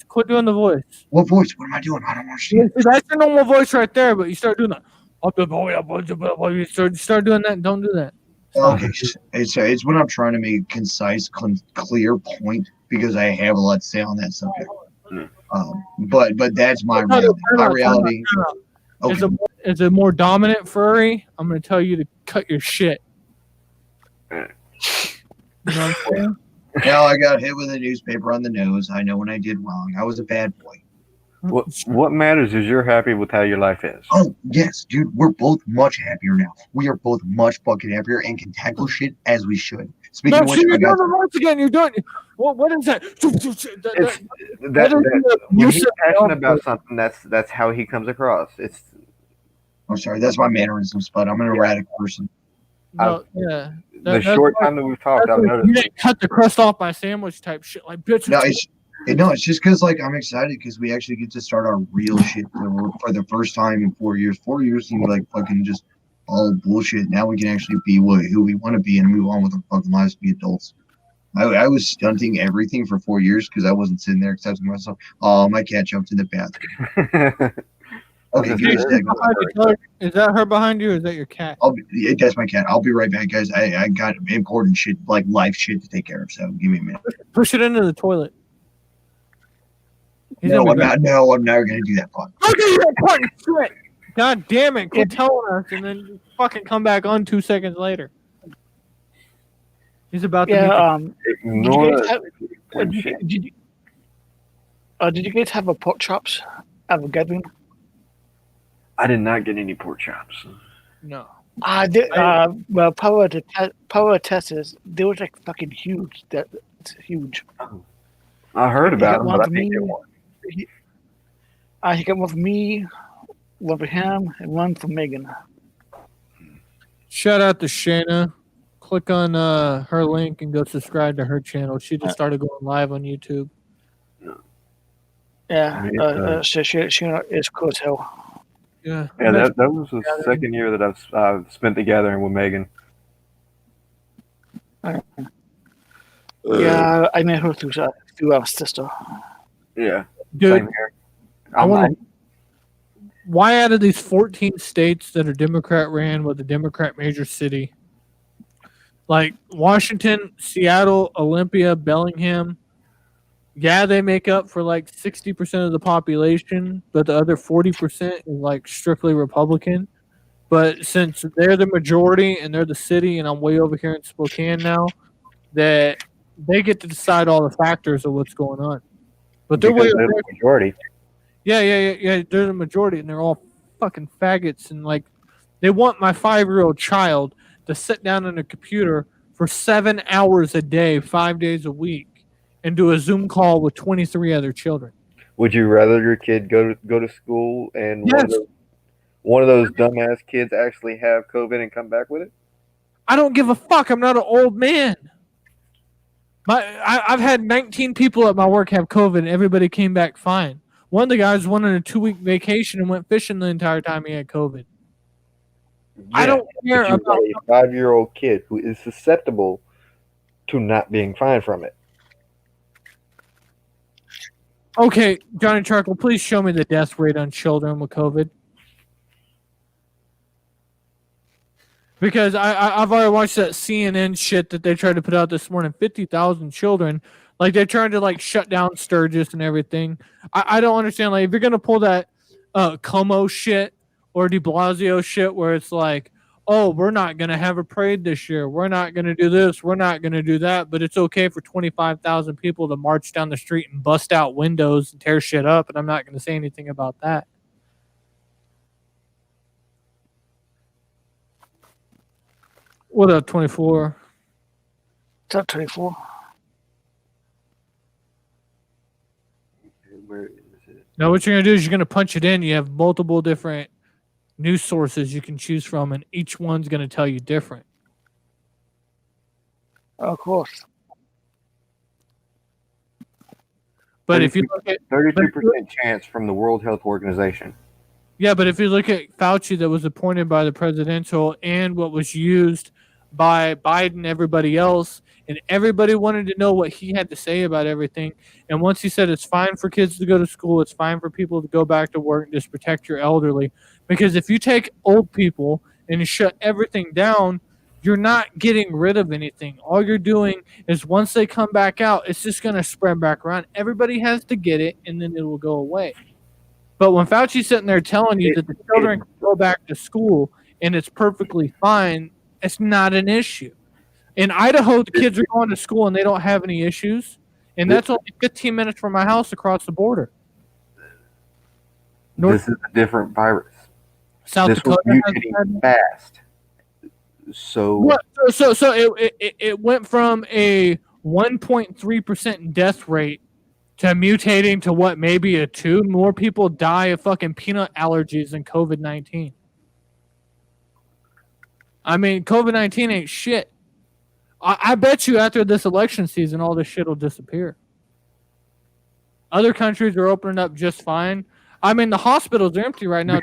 Quit doing the voice. What voice? What am I doing? I don't understand. That's your normal voice right there, but you start doing that. You start doing that. Don't do that. Okay, it's when I'm trying to make a concise, clear point because I have a lot to say on that subject. But that's my reality. My reality. Okay. As a more dominant furry, I'm going to tell you to cut your shit. You know what I'm saying? Now I got hit with a newspaper on the nose. I know when I did wrong. I was a bad boy. What matters is you're happy with how your life is. Oh, yes, dude. We're both much happier now. We are both much fucking happier and can tackle shit as we should. Speaking of which, you're doing the voice again. You're doing what is that? When he's passionate about something, that's how he comes across. I'm sorry, that's my mannerisms, but I'm an erratic person. No, yeah. The short time that we've talked, I've noticed. You didn't cut the crust off my sandwich type shit, like bitch. No, it's just because I'm excited because we actually get to start our real shit for the first time in 4 years. 4 years seemed like fucking just all bullshit. Now we can actually be who we want to be and move on with our fucking lives to be adults. I was stunting everything for 4 years because I wasn't sitting there accepting myself. Oh, my cat jumped in the bathroom. Okay, give me a second. Is that her behind you, or is that your cat? That's my cat. I'll be right back, guys. I got important shit, like life shit to take care of. So give me a minute. Push it into the toilet. No, I'm not. No, I'm never gonna do that. Fuck. Look at your important shit. God damn it! Quit telling us, and then fucking come back on 2 seconds later. He's about to. Yeah. Ignore Did you guys have a pork chops at a gathering? I did not get any pork chops. No. Well, power testers, they were like fucking huge. That's huge. I heard about them, one but I for didn't me. get one. He got one for me, one for him, and one for Megan. Shout out to Shayna. Click on her link and go subscribe to her channel. She just started going live on YouTube. Yeah, she is cool as hell. Yeah. Yeah, that was the second year that I've spent the gathering with Megan. Yeah, I met her through our sister. Yeah, Dude, same here. I want to. Why out of these 14 states that are Democrat ran with a Democrat major city, like Washington, Seattle, Olympia, Bellingham, yeah, they make up for like 60% of the population, but the other 40% is like strictly Republican. But since they're the majority and they're the city, and I'm way over here in Spokane now, that they get to decide all the factors of what's going on. But they're way Because over they're there. the majority. Yeah. They're the majority, and they're all fucking faggots. And like, they want my 5-year-old child to sit down on a computer for 7 hours a day, 5 days a week, and do a Zoom call with 23 other children. Would you rather your kid go to school and Yes. one of those dumbass kids actually have COVID and come back with it? I don't give a fuck. I'm not an old man. I've had 19 people at my work have COVID, and everybody came back fine. One of the guys went on a 2-week vacation and went fishing the entire time he had COVID. I don't care But you about. got a 5-year-old kid who is susceptible to not being fine from it. Okay, Johnny Charcoal, please show me the death rate on children with COVID. Because I've already watched that CNN shit that they tried to put out this morning. 50,000 children. Like, they're trying to, like, shut down Sturgis and everything. I don't understand. Like, if you're going to pull that Como shit or de Blasio shit where it's like, oh, we're not going to have a parade this year. We're not going to do this. We're not going to do that. But it's okay for 25,000 people to march down the street and bust out windows and tear shit up. And I'm not going to say anything about that. What up, 24? What's up, 24? Where is it? Now, what you're going to do is you're going to punch it in. You have multiple different news sources you can choose from, and each one's going to tell you different. Of course. But if you look at 32% chance from the World Health Organization. Yeah, but if you look at Fauci that was appointed by the presidential and what was used by Biden, everybody else, and everybody wanted to know what he had to say about everything. And once he said it's fine for kids to go to school, it's fine for people to go back to work, and just protect your elderly. Because if you take old people and you shut everything down, you're not getting rid of anything. All you're doing is once they come back out, it's just going to spread back around. Everybody has to get it, and then it will go away. But when Fauci's sitting there telling you that the children can go back to school and it's perfectly fine, it's not an issue. In Idaho, the kids are going to school and they don't have any issues. And that's only 15 minutes from my house across the border. This is a different virus. South This was Dakota has mutating fast. So What? So it went from a 1.3% death rate to mutating to what, maybe a 2? More people die of fucking peanut allergies than COVID-19. I mean, COVID-19 ain't shit. I bet you after this election season, all this shit will disappear. Other countries are opening up just fine. I mean, the hospitals are empty right now.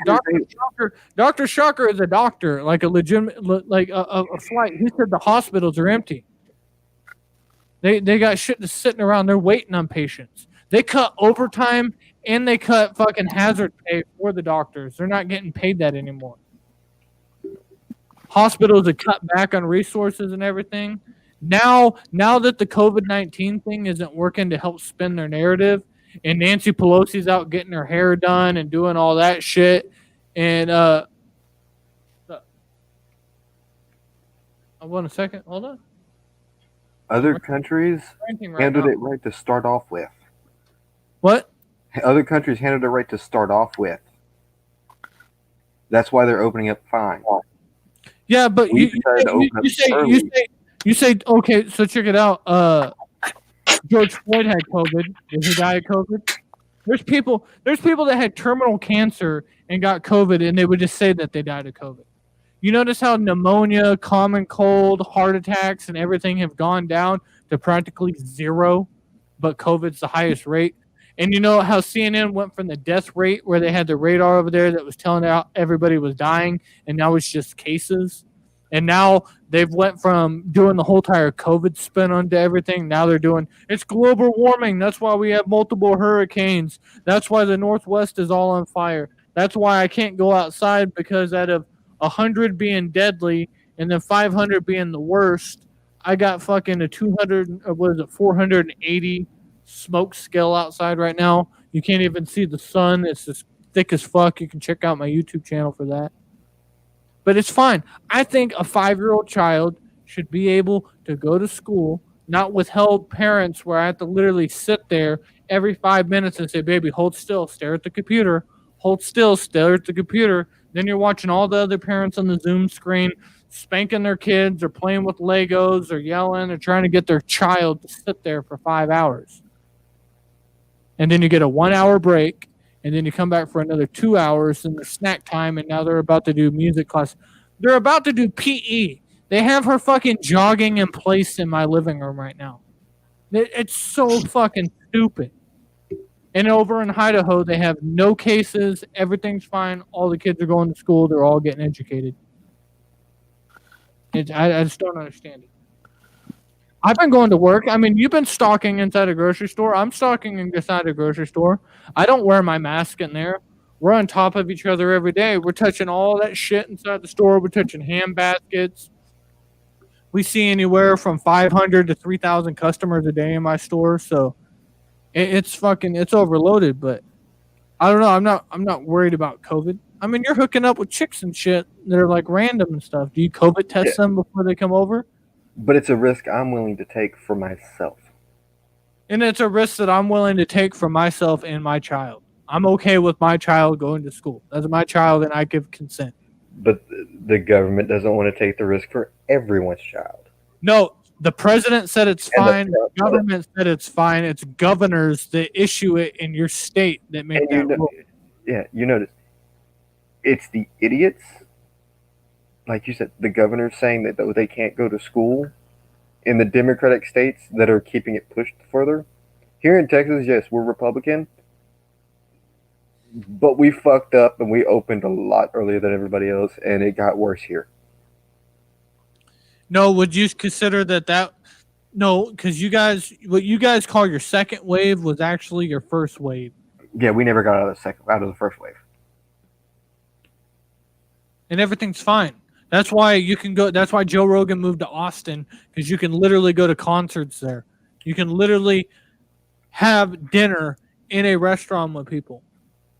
Dr. Shocker is a doctor, like a legitimate, like a flight. He said the hospitals are empty. They got shit just sitting around. They're waiting on patients. They cut overtime and they cut fucking hazard pay for the doctors. They're not getting paid that anymore. Hospitals have cut back on resources and everything. Now that the COVID-19 thing isn't working to help spin their narrative, and Nancy Pelosi's out getting her hair done and doing all that shit, and hold a second, hold on. Other countries Ranting right handled now. it right to start off with. What? Other countries handled it right to start off with. That's why they're opening up fine. Yeah, but We decided to open up early. you say okay. So check it out. George Floyd had COVID. Did he die of COVID? There's people that had terminal cancer and got COVID, and they would just say that they died of COVID. You notice how pneumonia, common cold, heart attacks, and everything have gone down to practically zero, but COVID's the highest rate. And you know how CNN went from the death rate where they had the radar over there that was telling out everybody was dying, and now it's just cases. And now they've went from doing the whole entire COVID spin onto everything. Now they're doing it's global warming. That's why we have multiple hurricanes. That's why the Northwest is all on fire. That's why I can't go outside, because out of 100 being deadly and then 500 being the worst, I got fucking a 480 smoke scale outside right now. You can't even see the sun. It's just thick as fuck. You can check out my YouTube channel for that. But it's fine. I think a 5-year-old child should be able to go to school, not withheld parents where I have to literally sit there every 5 minutes and say, baby, hold still, stare at the computer, hold still, stare at the computer. Then you're watching all the other parents on the Zoom screen spanking their kids or playing with Legos or yelling or trying to get their child to sit there for 5 hours. And then you get a 1-hour break, and then you come back for another 2 hours in the snack time, and now they're about to do music class. They're about to do PE. They have her fucking jogging in place in my living room right now. It's so fucking stupid. And over in Idaho, they have no cases. Everything's fine. All the kids are going to school. They're all getting educated. I just don't understand it. I've been going to work. I mean, you've been stalking inside a grocery store. I'm stalking inside a grocery store. I don't wear my mask in there. We're on top of each other every day. We're touching all that shit inside the store. We're touching hand baskets. We see anywhere from 500 to 3,000 customers a day in my store. So it's overloaded. But I don't know. I'm not worried about COVID. I mean, you're hooking up with chicks and shit that are like random and stuff. Do you COVID test them before they come over? But it's a risk I'm willing to take for myself. And it's a risk that I'm willing to take for myself and my child. I'm okay with my child going to school. That's my child, and I give consent. But the government doesn't want to take the risk for everyone's child. No, the president said it's fine. The government said it's fine. It's governors that issue it in your state that make that rule. Yeah, you notice. It's the idiots, like you said, the governors saying that they can't go to school in the Democratic states that are keeping it pushed further. Here in Texas, yes, we're Republican, but we fucked up and we opened a lot earlier than everybody else, and it got worse here. No, would you consider that? No, because what you guys call your second wave was actually your first wave. Yeah, we never got out of the first wave. And everything's fine. That's why you can go. That's why Joe Rogan moved to Austin, because you can literally go to concerts there. You can literally have dinner in a restaurant with people.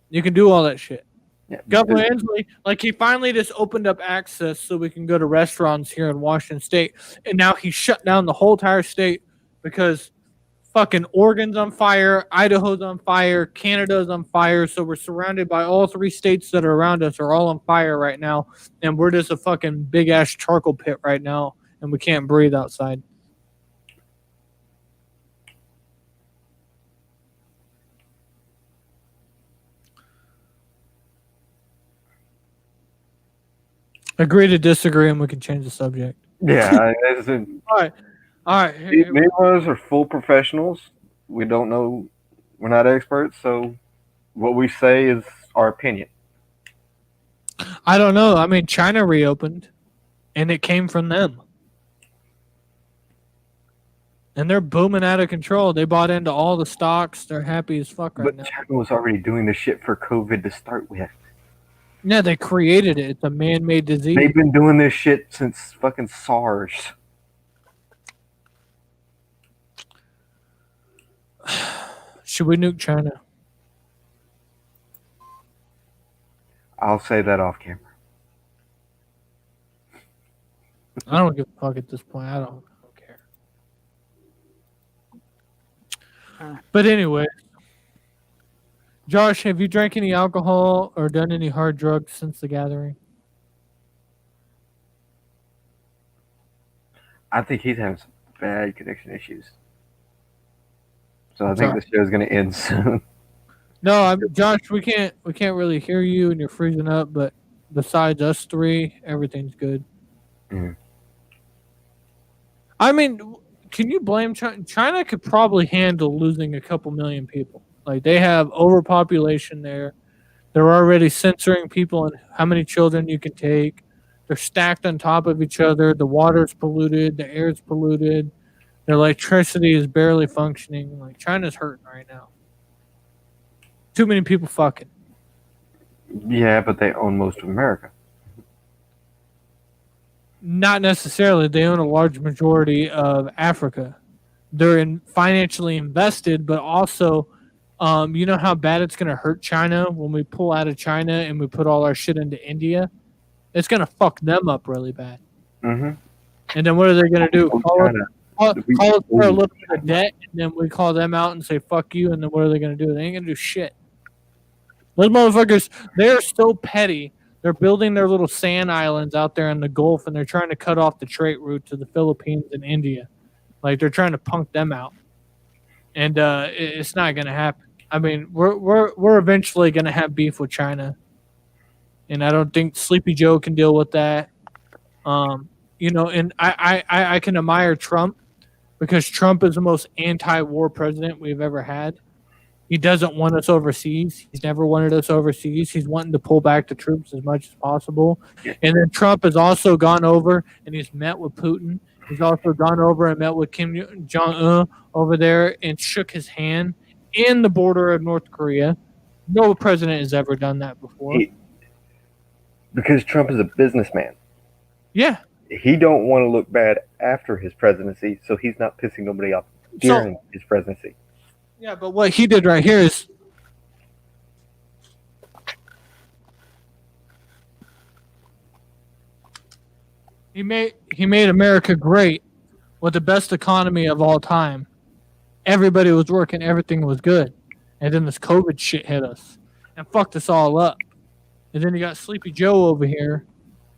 You can do all that shit. Yeah, Governor Inslee, like, he finally just opened up access so we can go to restaurants here in Washington State, and now he shut down the whole entire state because fucking Oregon's on fire, Idaho's on fire, Canada's on fire. So we're surrounded by all 3 states that are around us are all on fire right now, and we're just a fucking big ass charcoal pit right now, and we can't breathe outside. Agree to disagree, and we can change the subject. Yeah, All right. Neither of us are full professionals. We don't know. We're not experts, so what we say is our opinion. I don't know. I mean, China reopened, and it came from them. And they're booming out of control. They bought into all the stocks. They're happy as fuck right But now. China was already doing this shit for COVID to start with. Yeah, they created it. It's a man-made disease. They've been doing this shit since fucking SARS. Should we nuke China? I'll say that off camera. I don't give a fuck at this point. I don't care. But anyway, Josh, have you drank any alcohol or done any hard drugs since the gathering? I think he's having some bad connection issues. So I think the show's gonna end soon. No, Josh. We can't really hear you, and you're freezing up. But besides us three, everything's good. Mhm. I mean, can you blame China? China could probably handle losing a couple million people. Like they have overpopulation there. They're already censoring people and how many children you can take. They're stacked on top of each other. The water's polluted. The air's polluted. Their electricity is barely functioning. Like China's hurting right now. Too many people fucking. Yeah, but they own most of America. Not necessarily. They own a large majority of Africa. They're financially invested, but also, you know how bad it's going to hurt China when we pull out of China and we put all our shit into India? It's going to fuck them up really bad. Mm-hmm. And then what are they going to do? Call us for a little bit of debt, and then we call them out and say, fuck you, and then what are they going to do? They ain't going to do shit. Those motherfuckers, they're so petty. They're building their little sand islands out there in the Gulf, and they're trying to cut off the trade route to the Philippines and India. Like, they're trying to punk them out. And it's not going to happen. I mean, we're eventually going to have beef with China. And I don't think Sleepy Joe can deal with that. You know, and I can admire Trump because Trump is the most anti-war president we've ever had. He doesn't want us overseas. He's never wanted us overseas. He's wanting to pull back the troops as much as possible. And then Trump has also gone over and he's met with Putin. He's also gone over and met with Kim Jong-un over there and shook his hand in the border of North Korea. No president has ever done that before. Because Trump is a businessman. Yeah. He don't want to look bad after his presidency, so he's not pissing nobody off during his presidency. Yeah, but what he did right here is he made America great with the best economy of all time. Everybody was working, everything was good. And then this COVID shit hit us and fucked us all up. And then you got Sleepy Joe over here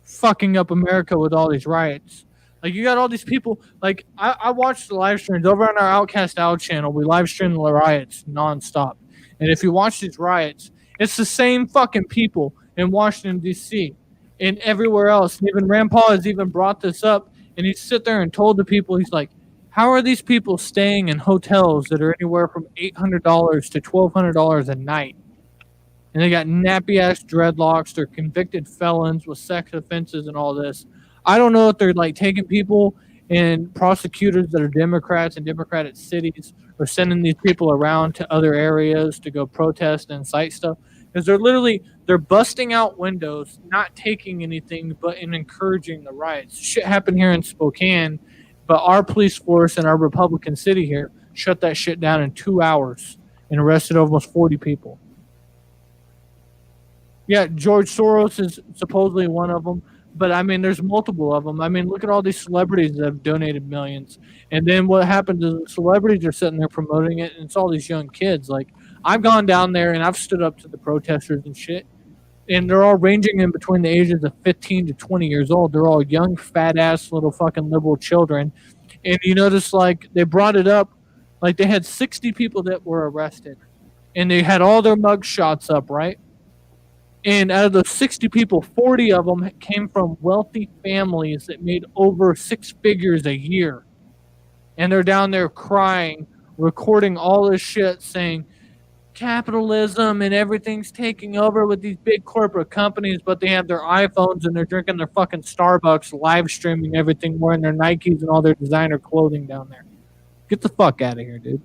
fucking up America with all these riots. Like, you got all these people. Like, I watched the live streams over on our Outcast Out channel. We live stream the riots nonstop. And if you watch these riots, it's the same fucking people in Washington, D.C. and everywhere else. And even Rand Paul has even brought this up. And he's sit there and told the people, he's like, how are these people staying in hotels that are anywhere from $800 to $1,200 a night? And they got nappy-ass dreadlocks. They're convicted felons with sex offenses and all this. I don't know if they're like taking people and prosecutors that are Democrats in Democratic cities or sending these people around to other areas to go protest and incite stuff. Because they're busting out windows, not taking anything, but encouraging the riots. Shit happened here in Spokane, but our police force in our Republican city here shut that shit down in 2 hours and arrested almost 40 people. Yeah, George Soros is supposedly one of them. But, I mean, there's multiple of them. I mean, look at all these celebrities that have donated millions. And then what happens is the celebrities are sitting there promoting it, and it's all these young kids. Like, I've gone down there, and I've stood up to the protesters and shit. And they're all ranging in between the ages of 15 to 20 years old. They're all young, fat-ass little fucking liberal children. And you notice, like, they brought it up. Like, they had 60 people that were arrested. And they had all their mug shots up, right? And out of those 60 people, 40 of them came from wealthy families that made over 6 figures a year. And they're down there crying, recording all this shit, saying capitalism and everything's taking over with these big corporate companies, but they have their iPhones and they're drinking their fucking Starbucks, live streaming everything, wearing their Nikes and all their designer clothing down there. Get the fuck out of here, dude.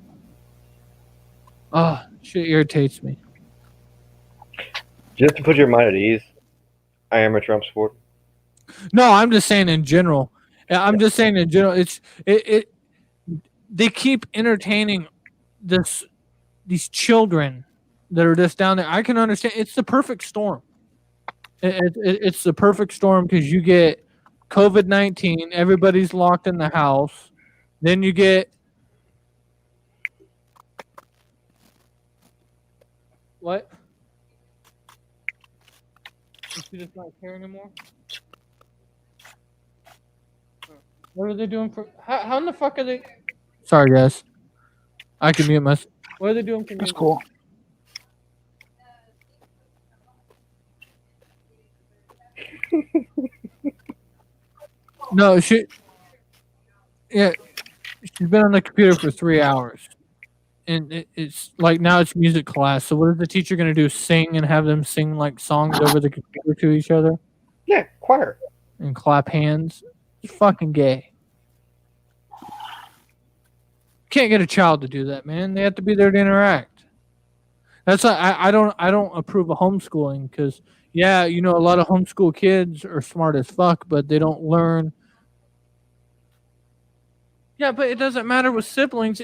Oh, shit irritates me. Just to put your mind at ease, I am a Trump supporter. No, I'm just saying in general. I'm just saying in general. They keep entertaining these children that are just down there. I can understand. It's the perfect storm. It's the perfect storm because you get COVID-19. Everybody's locked in the house. Then you get what? Is she just not care anymore? What are they doing for? How in the fuck are they? Sorry, guys. I can mute myself. What are they doing for? That's cool. No, yeah, she's been on the computer for 3 hours, and it's like now it's music class. So what is the teacher gonna do? Sing and have them sing like songs over the computer to each other Yeah, choir. and clap hands? It's fucking gay. Can't get a child to do that, man. They have to be there to interact. That's why I don't approve of homeschooling because yeah, you know, a lot of homeschool kids are smart as fuck, but they don't learn. Yeah, but it doesn't matter with siblings.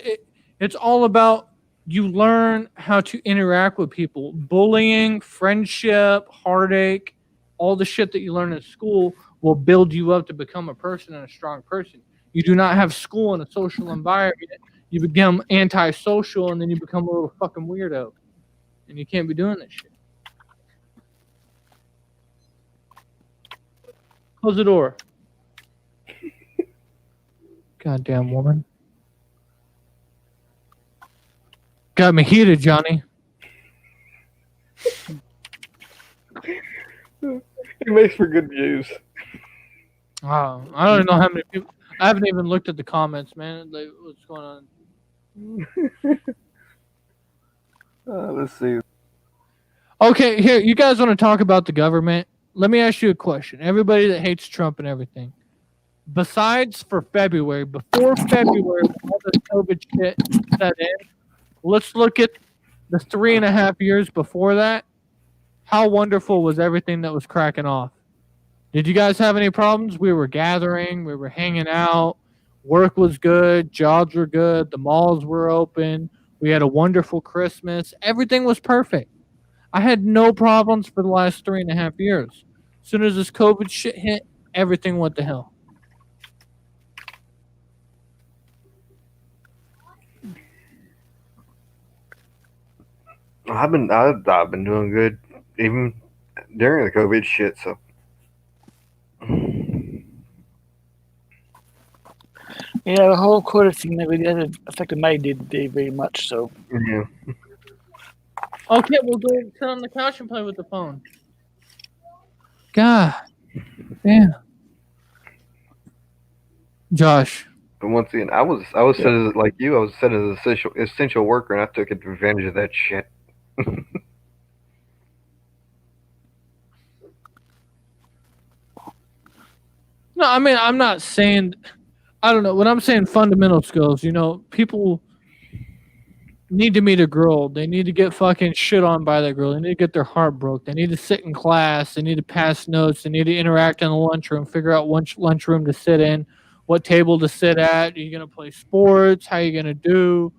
It's all about you learn how to interact with people. Bullying, friendship, heartache, all the shit that you learn in school will build you up to become a person and a strong person. You do not have school in a social environment. You become antisocial and then you become a little fucking weirdo. And you can't be doing this shit. Close the door. Goddamn woman. Got me heated, Johnny. It makes for good views. I don't even know how many people. I haven't even looked at the comments, man. Like, what's going on? Let's see. Okay, here, you guys want to talk about the government? Let me ask you a question. Everybody that hates Trump and everything, besides for February, before February, when all this COVID shit set in, let's look at the 3.5 years before that. How wonderful was everything that was cracking off? Did you guys have any problems? We were gathering, we were hanging out, work was good, jobs were good, the malls were open, we had a wonderful Christmas. Everything was perfect. I had no problems for the last 3.5 years. As soon as this COVID shit hit, everything went to hell. I've been doing good even during the COVID shit. So Yeah, the whole quota thing that really hasn't affected my day very much. So yeah. Okay, we'll go sit on the couch and play with the phone. God damn. Josh. But once again, I was set as like you. I was set as an essential worker, and I took advantage of that shit. No, I mean, I'm not saying, I don't know. When I'm saying fundamental skills, you know, people need to meet a girl. They need to get fucking shit on by that girl. They need to get their heart broke. They need to sit in class. They need to pass notes. They need to interact in the lunchroom, figure out which lunchroom to sit in, what table to sit at. Are you going to play sports? How are you going to do?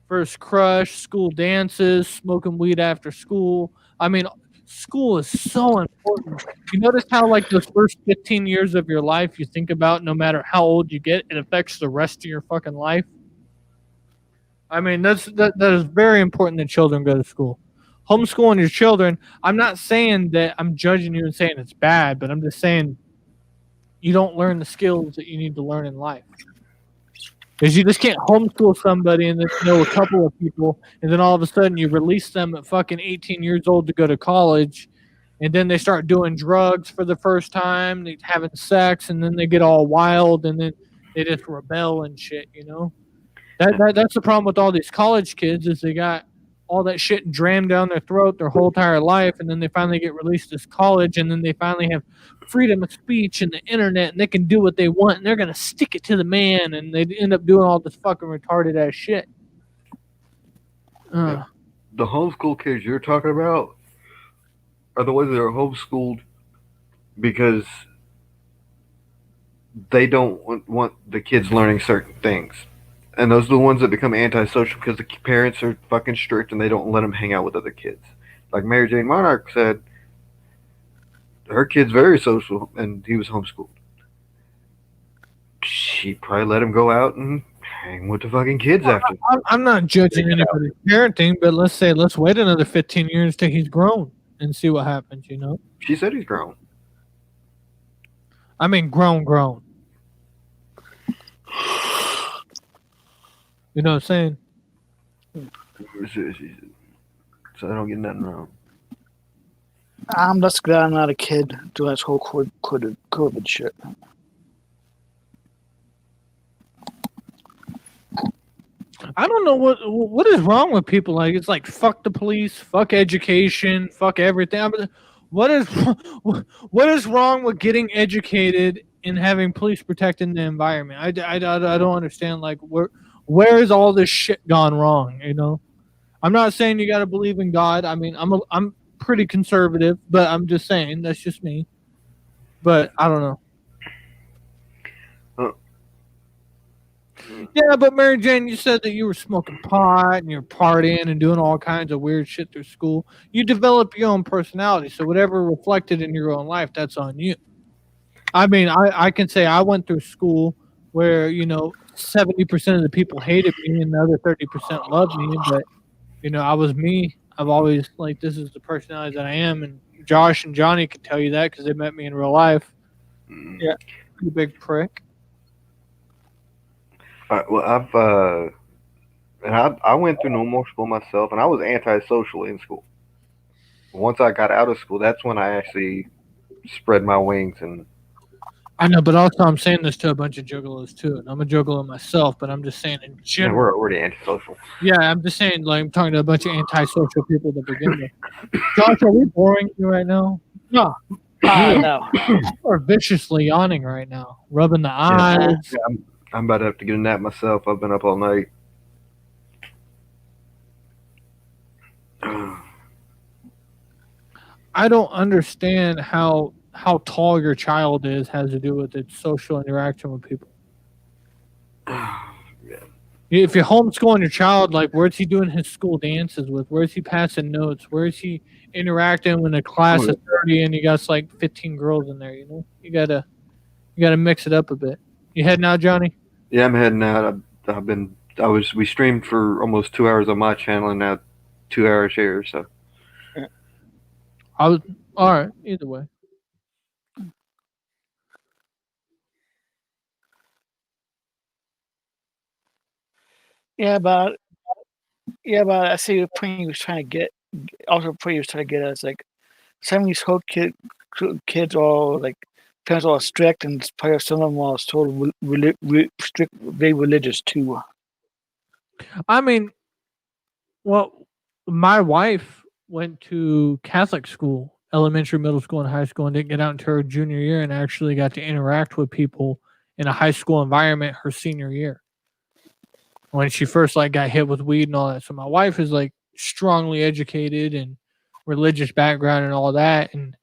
First crush, school dances, smoking weed after school. I mean, school is so important. You notice how, like, those first 15 years of your life you think about, no matter how old you get, it affects the rest of your fucking life? I mean, that is very important that children go to school. Homeschooling your children, I'm not saying that I'm judging you and saying it's bad, but I'm just saying you don't learn the skills that you need to learn in life. Because you just can't homeschool somebody and then know a couple of people, and then all of a sudden you release them at fucking 18 years old to go to college, and then they start doing drugs for the first time, they having sex, and then they get all wild, and then they just rebel and shit, you know? That's the problem with all these college kids is they got all that shit jammed down their throat their whole entire life, and then they finally get released to college, and then they finally have freedom of speech and the internet, and they can do what they want, and they're gonna stick it to the man, and they end up doing all this fucking retarded ass shit. The homeschool kids you're talking about are the ones that are homeschooled because they don't want the kids learning certain things. And those are the ones that become antisocial because the parents are fucking strict and they don't let them hang out with other kids. Like Mary Jane Monarch said, her kid's very social and he was homeschooled. She probably let him go out and hang with the fucking kids after. I'm not judging anybody's parenting, but let's wait another 15 years till he's grown and see what happens, you know? She said he's grown. I mean, grown. You know what I'm saying? So I don't get nothing wrong. I'm just glad I'm not a kid doing this whole COVID shit. I don't know what is wrong with people. Like, it's like fuck the police, fuck education, fuck everything. I mean, what is wrong with getting educated and having police protecting the environment? I don't understand. Like, where is all this shit gone wrong? You know, I'm not saying you got to believe in God. I mean, I'm pretty conservative, but I'm just saying that's just me. But I don't know. Yeah, but Mary Jane, you said that you were smoking pot and you're partying and doing all kinds of weird shit through school. You develop your own personality, so whatever reflected in your own life, that's on you. I mean, I can say I went through school where, 70% of the people hated me and the other 30% loved me, but, I was me. I've always, this is the personality that I am, and Josh and Johnny can tell you that because they met me in real life. Yeah, you big prick. Well, I went through normal school myself, and I was antisocial in school. Once I got out of school, that's when I actually spread my wings. And I know, but also I'm saying this to a bunch of juggalos too, and I'm a juggalo myself. But I'm just saying in general, we're already antisocial. Yeah, I'm just saying, I'm talking to a bunch of antisocial people to begin with. Josh, are we boring you right now? No. No. Or viciously yawning right now, rubbing the eyes. Yeah, I'm about to have to get a nap myself. I've been up all night. I don't understand how tall your child is has to do with its social interaction with people. Yeah. If you're homeschooling your child, where's he doing his school dances with? Where's he passing notes? Where's he interacting when a class is 30 and you got 15 girls in there? You gotta mix it up a bit. You heading out, Johnny? Yeah, I'm heading out. We streamed for almost 2 hours on my channel and now 2 hours here. So all right. Either way. Yeah, but I see the point he was trying to get. Also, the point he was trying to get at is some of these whole kids are parents are strict, and probably some of them are sort of strict, very religious too. I mean, well, my wife went to Catholic school, elementary, middle school, and high school, and didn't get out until her junior year, and actually got to interact with people in a high school environment her senior year. When she first got hit with weed and all that. So my wife is strongly educated and religious background and all that, and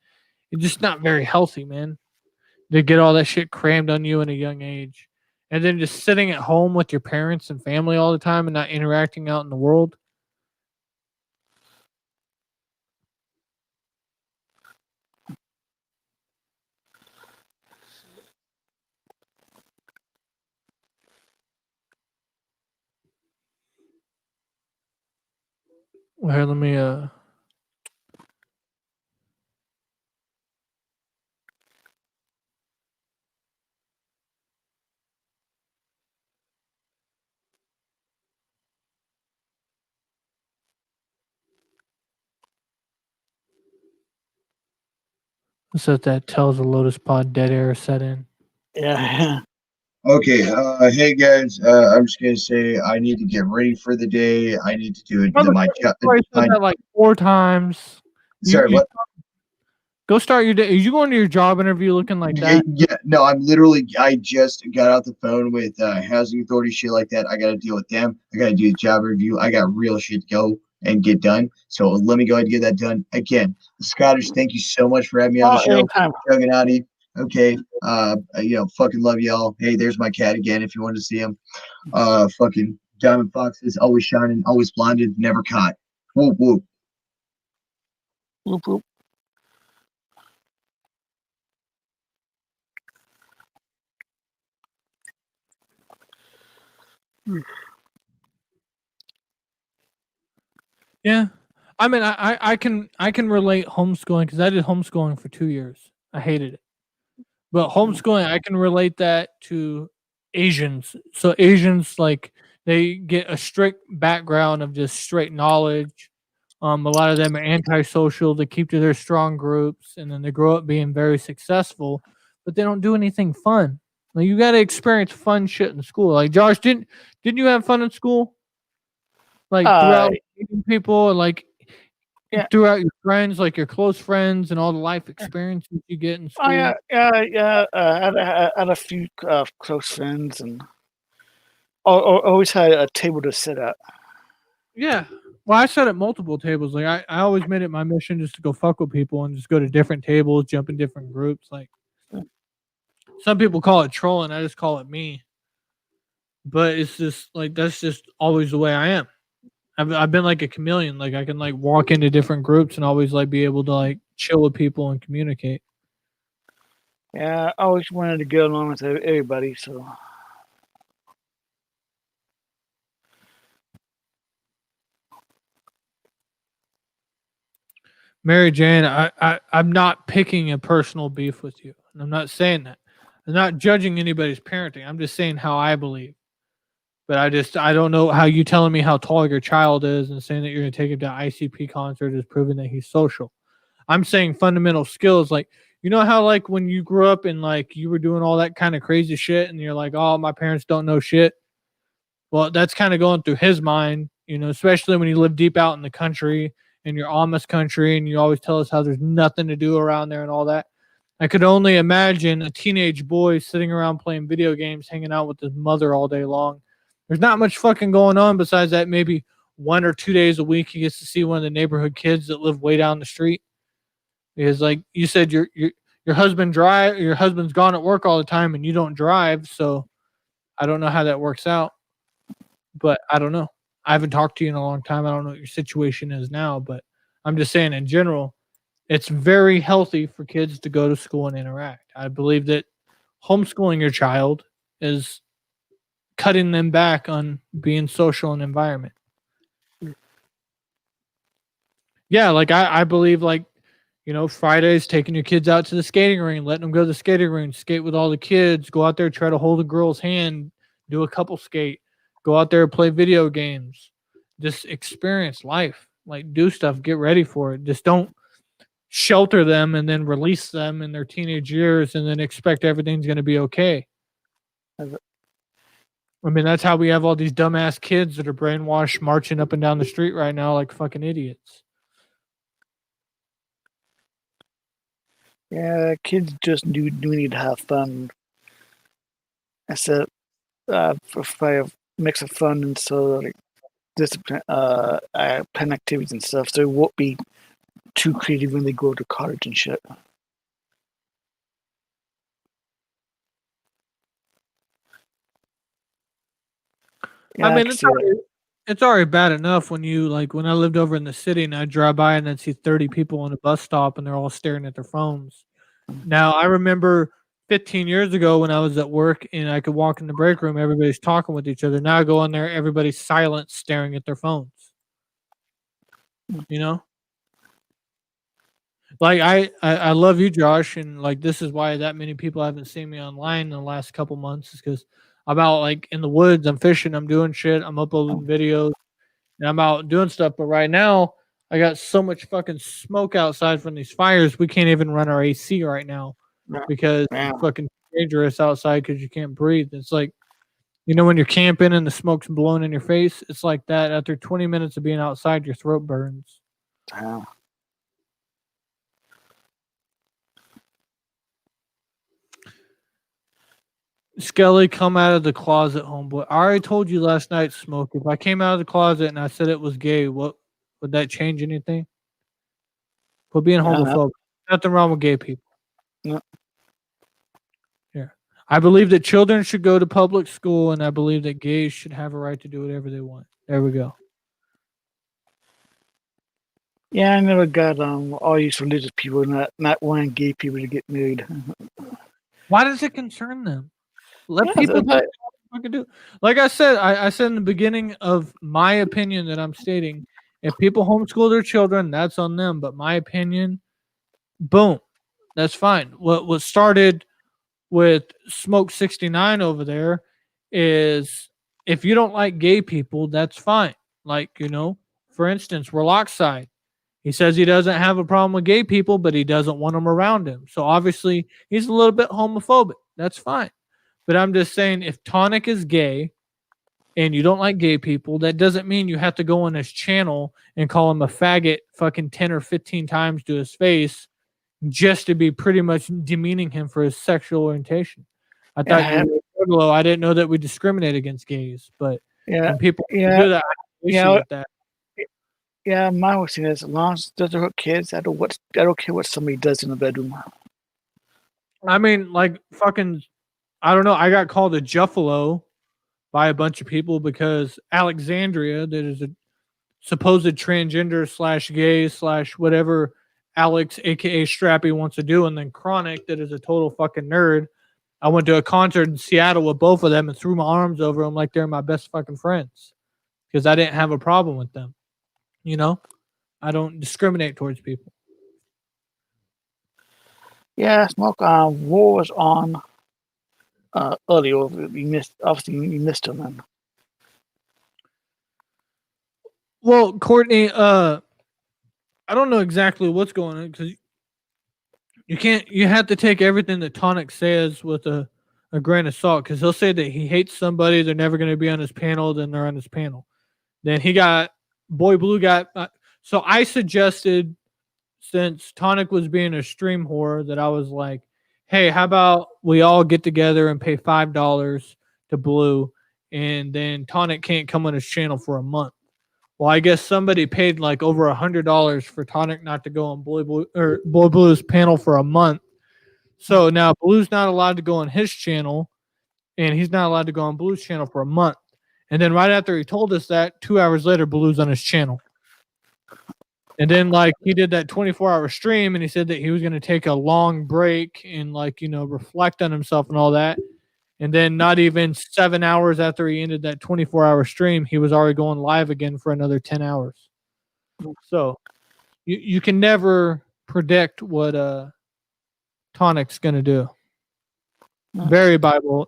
it's just not very healthy, man. To get all that shit crammed on you in a young age. And then just sitting at home with your parents and family all the time and not interacting out in the world. Well, here, let me so that tells the Lotus Pod dead air set in. Yeah. Okay, hey guys, I'm just gonna say I need to get ready for the day. I need to do it. My job. I said that like 4 times. Sorry, what? Go start your day. Are you going to your job interview looking like that? Yeah, no, I just got out the phone with housing authority, shit like that. I got to deal with them. I got to do a job review. I got real shit to go and get done. So let me go ahead and get that done. Again, Scottish, thank you so much for having me on the show. Anytime. Juggernaut. Okay, fucking love y'all. Hey, there's my cat again. If you want to see him, fucking diamond foxes, always shining, always blinded, never caught. Whoop whoop. Whoop, whoop. Yeah. I mean, I can relate homeschooling because I did homeschooling for 2 years. I hated it. But homeschooling, I can relate that to Asians. So Asians, like, they get a strict background of just straight knowledge. A lot of them are antisocial. They keep to their strong groups, and then they grow up being very successful, but they don't do anything fun. Like, you got to experience fun shit in school. Like, Josh, didn't you have fun in school? Like, throughout meeting people, and like Yeah. throughout your friends, like your close friends, and all the life experiences you get in school. Oh, yeah. I had a few close friends, and always had a table to sit at. Yeah. Well, I sat at multiple tables. Like, I always made it my mission just to go fuck with people and just go to different tables, jump in different groups. Like, some people call it trolling. I just call it me. But it's just like, that's just always the way I am. I've been like a chameleon. Like, I can like walk into different groups and always like be able to like chill with people and communicate. Yeah, I always wanted to get along with everybody, so. Mary Jane, I'm not picking a personal beef with you. And I'm not saying that. I'm not judging anybody's parenting. I'm just saying how I believe. But I don't know how you telling me how tall your child is and saying that you're going to take him to an ICP concert is proving that he's social. I'm saying fundamental skills. Like, you know how like when you grew up and like you were doing all that kind of crazy shit and you're like, oh, my parents don't know shit. Well, that's kind of going through his mind, you know, especially when you live deep out in the country and you're Amish country and you always tell us how there's nothing to do around there and all that. I could only imagine a teenage boy sitting around playing video games, hanging out with his mother all day long. There's not much fucking going on besides that maybe 1 or 2 days a week he gets to see one of the neighborhood kids that live way down the street. Because like you said, your husband's gone at work all the time and you don't drive, so I don't know how that works out. But I don't know. I haven't talked to you in a long time. I don't know what your situation is now, but I'm just saying in general, it's very healthy for kids to go to school and interact. I believe that homeschooling your child is cutting them back on being social and environment. Yeah, like I believe like, you know, Fridays taking your kids out to the skating ring, letting them go to the skating ring, skate with all the kids, go out there, try to hold a girl's hand, do a couple skate, go out there, play video games, just experience life, like do stuff, get ready for it. Just don't shelter them and then release them in their teenage years and then expect everything's going to be okay. I mean, that's how we have all these dumbass kids that are brainwashed marching up and down the street right now like fucking idiots. Yeah, kids just do need to have fun. That's it. For a mix of fun and so like discipline, pen activities and stuff. So it won't be too creative when they go to college and shit. Yeah, I mean, it's already bad enough when you like when I lived over in the city and I drive by and I'd see 30 people on a bus stop and they're all staring at their phones. Now I remember 15 years ago when I was at work and I could walk in the break room, everybody's talking with each other. Now I go in there, everybody's silent, staring at their phones. You know? Like I love you, Josh, and like this is why that many people haven't seen me online in the last couple months is because I'm out like in the woods, I'm fishing, I'm doing shit, I'm uploading videos, and I'm out doing stuff. But right now, I got so much fucking smoke outside from these fires, we can't even run our AC right now because it's fucking dangerous outside because you can't breathe. It's like, you know, when you're camping and the smoke's blowing in your face, it's like that. After 20 minutes of being outside, your throat burns. Damn. Skelly, come out of the closet, homeboy. I already told you last night, Smoke. If I came out of the closet and I said it was gay, what would that change anything? Quit being Yeah, no. homophobic. Nothing wrong with gay people. No. Here. I believe that children should go to public school, and I believe that gays should have a right to do whatever they want. There we go. Yeah, I never got all these religious people not wanting gay people to get married. Why does it concern them? Let Yeah, people do but- what they fucking do. Like I said, I said in the beginning of my opinion that I'm stating, if people homeschool their children, that's on them. But my opinion, boom, that's fine. What started with Smoke 69 over there is if you don't like gay people, that's fine. Like, you know, for instance, Relaxside. He says he doesn't have a problem with gay people, but he doesn't want them around him. So obviously he's a little bit homophobic. That's fine. But I'm just saying, if Tonic is gay and you don't like gay people, that doesn't mean you have to go on his channel and call him a faggot fucking 10 or 15 times to his face just to be pretty much demeaning him for his sexual orientation. I thought Yeah. you were Juggalo. I didn't know that we discriminate against gays, but Yeah, when people yeah, do that, I have an issue yeah. with that. yeah. My whole thing is, as long as it doesn't hurt kids, I don't care what somebody does in the bedroom. I mean, like fucking, I don't know. I got called a Juffalo by a bunch of people because Alexandria, that is a supposed transgender / gay / whatever Alex, aka Strappy, wants to do, and then Chronic, that is a total fucking nerd. I went to a concert in Seattle with both of them and threw my arms over them like they're my best fucking friends because I didn't have a problem with them. You know, I don't discriminate towards people. Yeah, Smoke. War was on earlier. You missed him, man. Well, Courtney, I don't know exactly what's going on because you have to take everything that Tonic says with a grain of salt because he'll say that he hates somebody, they're never going to be on his panel, then they're on his panel. Then he got Boy Blue so I suggested, since Tonic was being a stream whore, that I was like, hey, how about we all get together and pay $5 to Blue, and then Tonic can't come on his channel for a month. Well, I guess somebody paid like over $100 for Tonic not to go on Boy Blue's panel for a month. So now Blue's not allowed to go on his channel, and he's not allowed to go on Blue's channel for a month. And then right after he told us that, 2 hours later, Blue's on his channel. And then like he did that 24-hour stream, and he said that he was going to take a long break and like, you know, reflect on himself and all that. And then not even 7 hours after he ended that 24-hour stream, he was already going live again for another 10 hours. So you can never predict what Tonic's going to do. Very bipolar.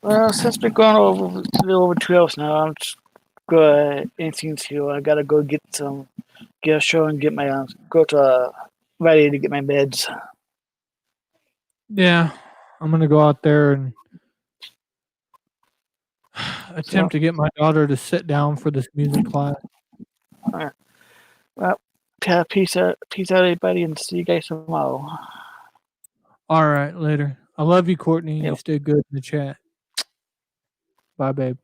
Well, since we're going over a little over 2 hours now, I'm just good. Anything to I gotta go get a show and get my go to ready to get my meds. Yeah, I'm going to go out there and attempt to get my daughter to sit down for this music class. Well, peace out, everybody, and see you guys tomorrow. All right, later. I love you, Courtney. You Yep. stay good in the chat. Bye, babe.